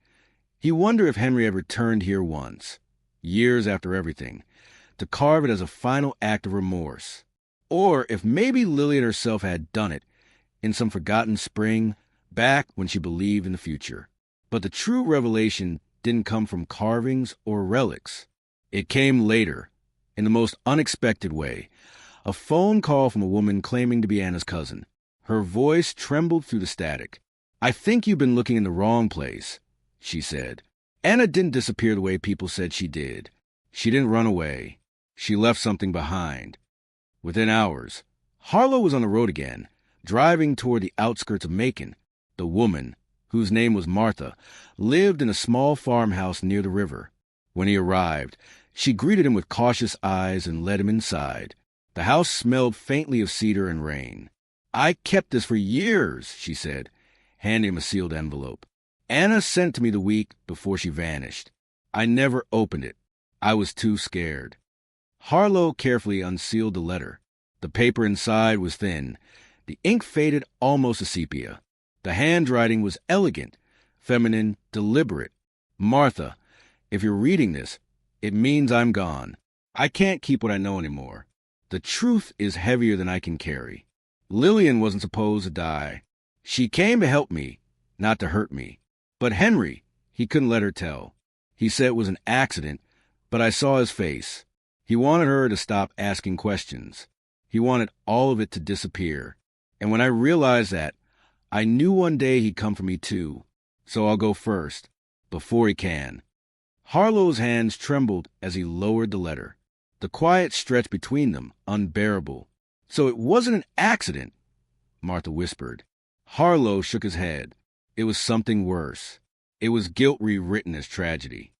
S1: he wondered if Henry had returned here once, years after everything, to carve it as a final act of remorse. Or if maybe Lillian herself had done it, in some forgotten spring, back when she believed in the future. But the true revelation didn't come from carvings or relics. It came later, in the most unexpected way. A phone call from a woman claiming to be Anna's cousin. Her voice trembled through the static. "I think you've been looking in the wrong place," she said. "Anna didn't disappear the way people said she did. She didn't run away. She left something behind." Within hours, Harlow was on the road again, driving toward the outskirts of Macon. The woman, whose name was Martha, lived in a small farmhouse near the river. When he arrived, she greeted him with cautious eyes and led him inside. The house smelled faintly of cedar and rain. "I kept this for years," she said, handing him a sealed envelope. "Anna sent it to me the week before she vanished. I never opened it. I was too scared." Harlow carefully unsealed the letter. The paper inside was thin. The ink faded almost to sepia. The handwriting was elegant, feminine, deliberate. "Martha, if you're reading this, it means I'm gone. I can't keep what I know anymore. The truth is heavier than I can carry. Lillian wasn't supposed to die. She came to help me, not to hurt me. But Henry, he couldn't let her tell. He said it was an accident, but I saw his face. He wanted her to stop asking questions. He wanted all of it to disappear. And when I realized that, I knew one day he'd come for me too. So I'll go first, before he can." Harlow's hands trembled as he lowered the letter. The quiet stretch between them, unbearable. "So it wasn't an accident," Martha whispered. Harlow shook his head. It was something worse. It was guilt rewritten as tragedy.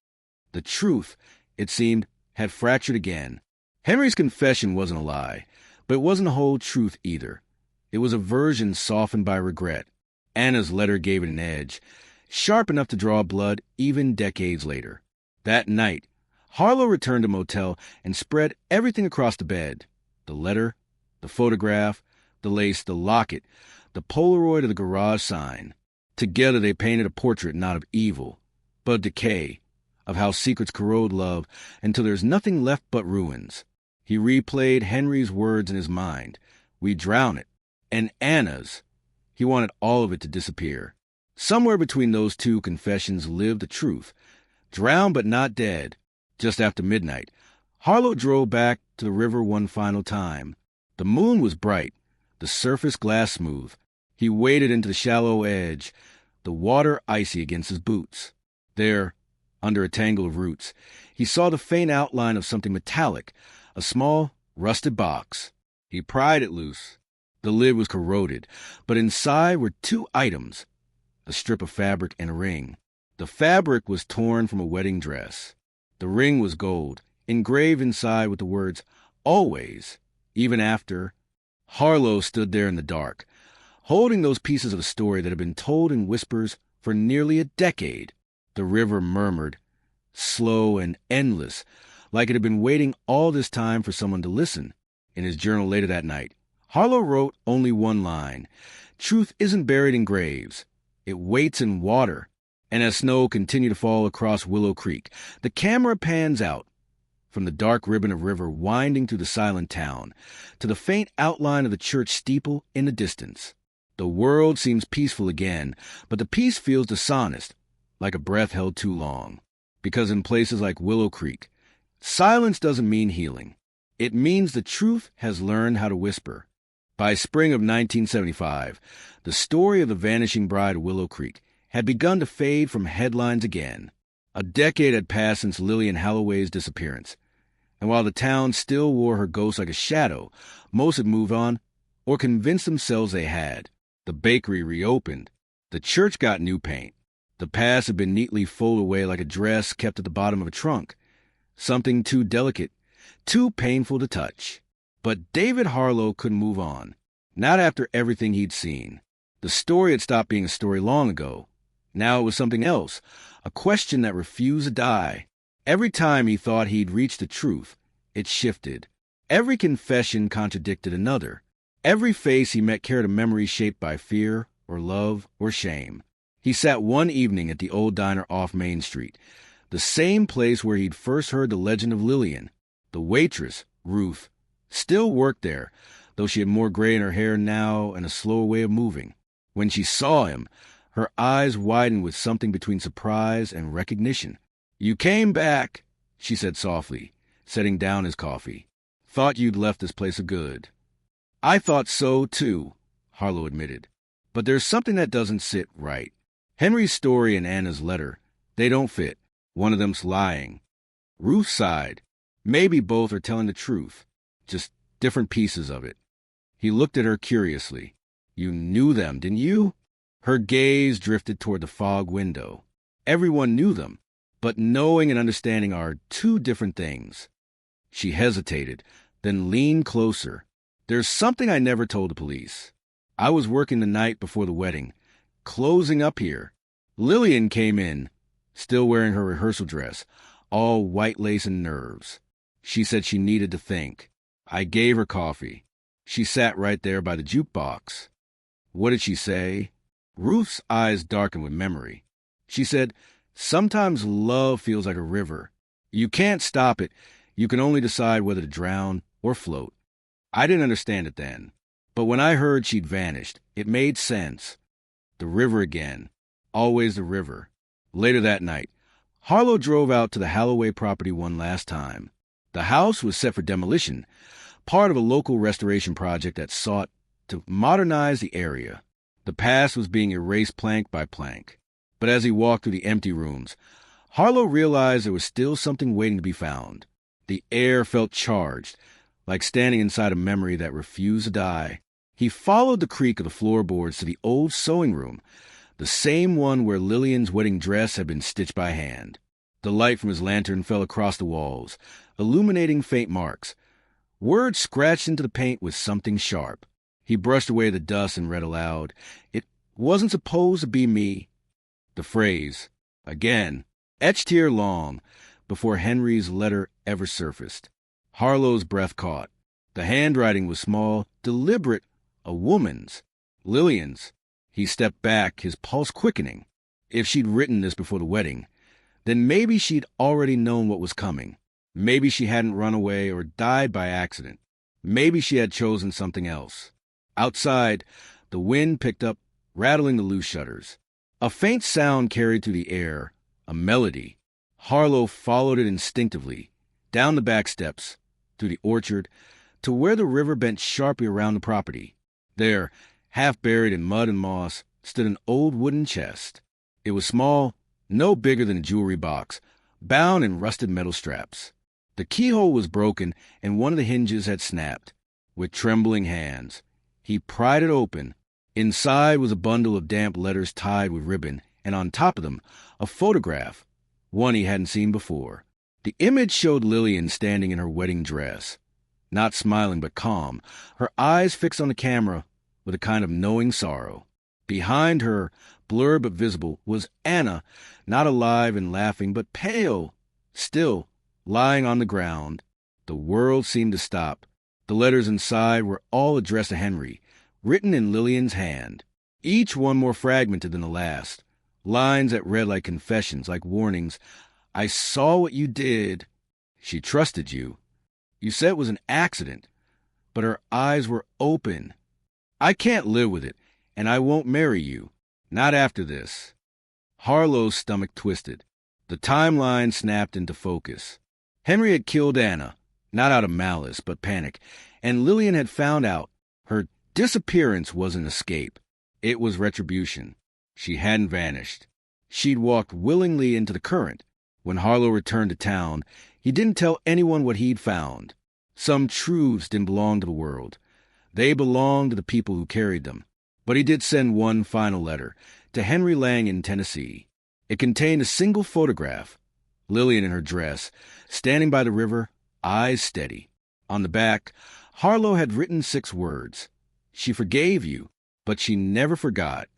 S1: The truth, it seemed, had fractured again. Henry's confession wasn't a lie, but it wasn't the whole truth either. It was a version softened by regret. Anna's letter gave it an edge, sharp enough to draw blood even decades later. That night, Harlow returned to the motel and spread everything across the bed. The letter, the photograph, the lace, the locket, the Polaroid of the garage sign. Together they painted a portrait not of evil, but of decay, of how secrets corrode love until there's nothing left but ruins. He replayed Henry's words in his mind. "We drown it." And Anna's. He wanted all of it to disappear. Somewhere between those two confessions lived the truth. Drowned but not dead. Just after midnight, Harlow drove back to the river one final time. The moon was bright, the surface glass smooth. He waded into the shallow edge, the water icy against his boots. There, under a tangle of roots, he saw the faint outline of something metallic, a small, rusted box. He pried it loose. The lid was corroded, but inside were two items, a strip of fabric and a ring. The fabric was torn from a wedding dress. The ring was gold, engraved inside with the words, "Always," even after. Harlow stood there in the dark, holding those pieces of a story that had been told in whispers for nearly a decade. The river murmured, slow and endless, like it had been waiting all this time for someone to listen. In his journal later that night, Harlow wrote only one line: "Truth isn't buried in graves. It waits in water." And as snow continued to fall across Willow Creek, the camera pans out from the dark ribbon of river winding through the silent town to the faint outline of the church steeple in the distance. The world seems peaceful again, but the peace feels dishonest, like a breath held too long. Because in places like Willow Creek, silence doesn't mean healing. It means the truth has learned how to whisper. By spring of 1975, the story of the vanishing bride of Willow Creek had begun to fade from headlines again. A decade had passed since Lillian Halloway's disappearance, and while the town still wore her ghost like a shadow, most had moved on, or convinced themselves they had. The bakery reopened. The church got new paint. The past had been neatly folded away like a dress kept at the bottom of a trunk, something too delicate, too painful to touch. But David Harlow couldn't move on, not after everything he'd seen. The story had stopped being a story long ago. Now it was something else, a question that refused to die. Every time he thought he'd reached the truth, it shifted. Every confession contradicted another. Every face he met carried a memory shaped by fear or love or shame. He sat one evening at the old diner off Main Street, the same place where he'd first heard the legend of Lillian. The waitress, Ruth, still worked there, though she had more gray in her hair now and a slower way of moving. When she saw him, her eyes widened with something between surprise and recognition. "You came back," she said softly, setting down his coffee. "Thought you'd left this place for good." "I thought so, too," Harlow admitted. "But there's something that doesn't sit right. Henry's story and Anna's letter, they don't fit. One of them's lying." Ruth sighed. "Maybe both are telling the truth, just different pieces of it." He looked at her curiously. "You knew them, didn't you?" Her gaze drifted toward the fog window. Everyone knew them, but knowing and understanding are two different things. She hesitated, then leaned closer. "There's something I never told the police. I was working the night before the wedding, closing up here. Lillian came in, still wearing her rehearsal dress, all white lace and nerves. She said she needed to think. I gave her coffee. She sat right there by the jukebox. What did she say?" Ruth's eyes darkened with memory. She said, "Sometimes love feels like a river. You can't stop it. You can only decide whether to drown or float." I didn't understand it then, but when I heard she'd vanished, it made sense. The river again. Always the river. Later that night, Harlow drove out to the Halloway property one last time. The house was set for demolition, part of a local restoration project that sought to modernize the area. The past was being erased plank by plank. But as he walked through the empty rooms, Harlow realized there was still something waiting to be found. The air felt charged, like standing inside a memory that refused to die. He followed the creak of the floorboards to the old sewing room, the same one where Lillian's wedding dress had been stitched by hand. The light from his lantern fell across the walls, illuminating faint marks. Words scratched into the paint with something sharp. He brushed away the dust and read aloud, "It wasn't supposed to be me." The phrase, again, etched here long, before Henry's letter ever surfaced. Harlow's breath caught. The handwriting was small, deliberate, a woman's. Lillian's. He stepped back, his pulse quickening. If she'd written this before the wedding, then maybe she'd already known what was coming. Maybe she hadn't run away or died by accident. Maybe she had chosen something else. Outside, the wind picked up, rattling the loose shutters. A faint sound carried through the air, a melody. Harlow followed it instinctively, down the back steps, through the orchard, to where the river bent sharply around the property. There, half buried in mud and moss, stood an old wooden chest. It was small, no bigger than a jewelry box, bound in rusted metal straps. The keyhole was broken, and one of the hinges had snapped. With trembling hands, he pried it open. Inside was a bundle of damp letters tied with ribbon, and on top of them, a photograph, one he hadn't seen before. The image showed Lillian standing in her wedding dress, not smiling but calm, her eyes fixed on the camera with a kind of knowing sorrow. Behind her, blurred but visible, was Anna, not alive and laughing, but pale, still, lying on the ground. The world seemed to stop. The letters inside were all addressed to Henry, written in Lillian's hand, each one more fragmented than the last. Lines that read like confessions, like warnings. I saw what you did. She trusted you. You said it was an accident, but her eyes were open. I can't live with it, and I won't marry you. Not after this. Harlow's stomach twisted. The timeline snapped into focus. Henry had killed Anna, not out of malice, but panic, and Lillian had found out. Her disappearance was an escape. It was retribution. She hadn't vanished. She'd walked willingly into the current. When Harlow returned to town, he didn't tell anyone what he'd found. Some truths didn't belong to the world. They belonged to the people who carried them. But he did send one final letter, to Henry Lang in Tennessee. It contained a single photograph, Lillian in her dress, standing by the river, eyes steady. On the back, Harlow had written 6 words. She forgave you, but she never forgot.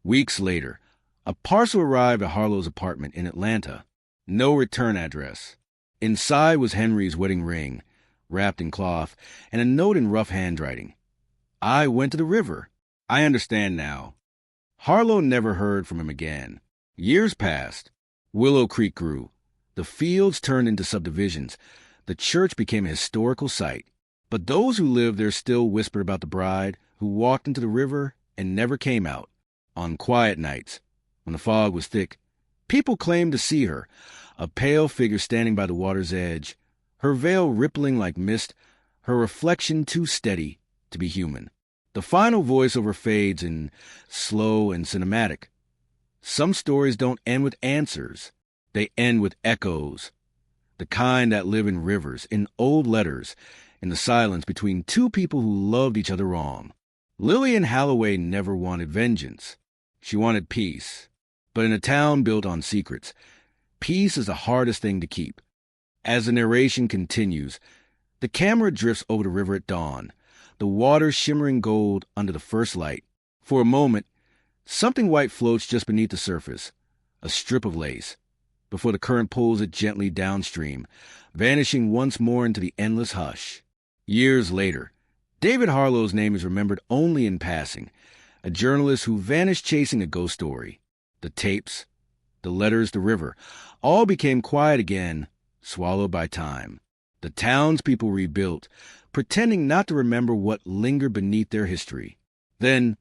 S1: Weeks later, a parcel arrived at Harlow's apartment in Atlanta. No return address. Inside was Henry's wedding ring, wrapped in cloth, and a note in rough handwriting. I went to the river. I understand now. Harlow never heard from him again. Years passed. Willow Creek grew. The fields turned into subdivisions. The church became a historical site. But those who lived there still whispered about the bride who walked into the river and never came out. On quiet nights, when the fog was thick, people claimed to see her, a pale figure standing by the water's edge, her veil rippling like mist, her reflection too steady to be human. The final voiceover fades in slow and cinematic. Some stories don't end with answers. They end with echoes, the kind that live in rivers, in old letters, in the silence between two people who loved each other wrong. Lillian Halloway never wanted vengeance. She wanted peace. But in a town built on secrets, peace is the hardest thing to keep. As the narration continues, the camera drifts over the river at dawn, the water shimmering gold under the first light. For a moment, something white floats just beneath the surface, a strip of lace, before the current pulls it gently downstream, vanishing once more into the endless hush. Years later, David Harlow's name is remembered only in passing, a journalist who vanished chasing a ghost story. The tapes, the letters, the river, all became quiet again, swallowed by time. The townspeople rebuilt, pretending not to remember what lingered beneath their history. Then,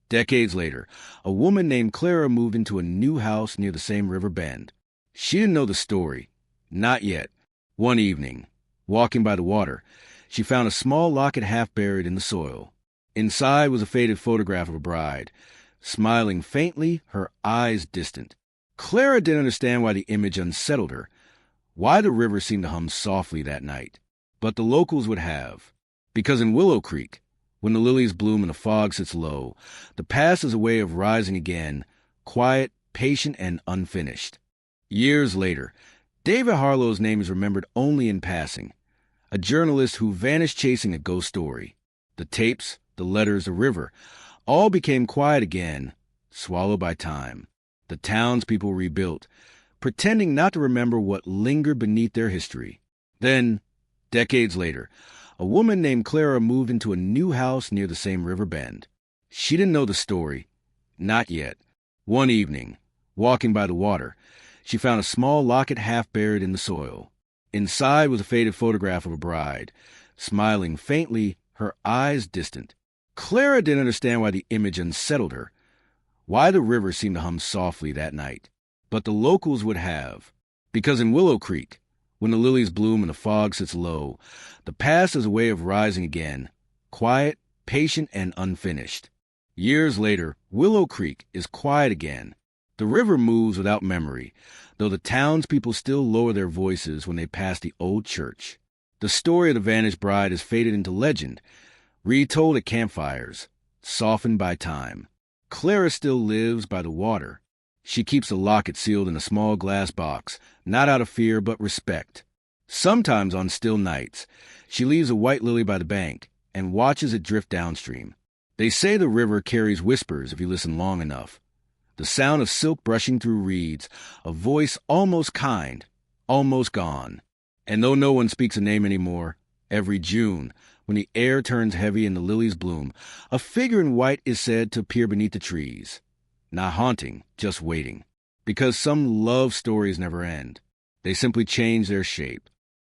S1: decades later, a woman named Clara moved into a new house near the same river bend. She didn't know the story. Not yet. One evening, walking by the water, she found a small locket half buried in the soil. Inside was a faded photograph of a bride, smiling faintly, her eyes distant. Clara didn't understand why the image unsettled her, why the river seemed to hum softly that night. But the locals would have. Because in Willow Creek, when the lilies bloom and the fog sits low, the past is a way of rising again, quiet, patient, and unfinished. Years later, David Harlow's name is remembered only in passing, a journalist who vanished chasing a ghost story. The tapes, the letters, the river, all became quiet again, swallowed by time. The townspeople rebuilt, pretending not to remember what lingered beneath their history. Then, decades later, a woman named Clara moved into a new house near the same river bend. She didn't know the story. Not yet. One evening, walking by the water, she found a small locket half buried in the soil. Inside was a faded photograph of a bride, smiling faintly, her eyes distant. Clara didn't understand why the image unsettled her, why the river seemed to hum softly that night. But the locals would have. Because in Willow Creek, when the lilies bloom and the fog sits low, the past is a way of rising again, quiet, patient, and unfinished. Years later, Willow Creek is quiet again. The river moves without memory, though the townspeople still lower their voices when they pass the old church. The story of the vanished bride has faded into legend, retold at campfires, softened by time. Clara still lives by the water. She keeps the locket sealed in a small glass box, not out of fear but respect. Sometimes on still nights, she leaves a white lily by the bank and watches it drift downstream. They say the river carries whispers if you listen long enough. The sound of silk brushing through reeds, a voice almost kind, almost gone. And though no one speaks a name anymore, every June, when the air turns heavy and the lilies bloom, a figure in white is said to appear beneath the trees. Not haunting, just waiting. Because some love stories never end. They simply change their shape.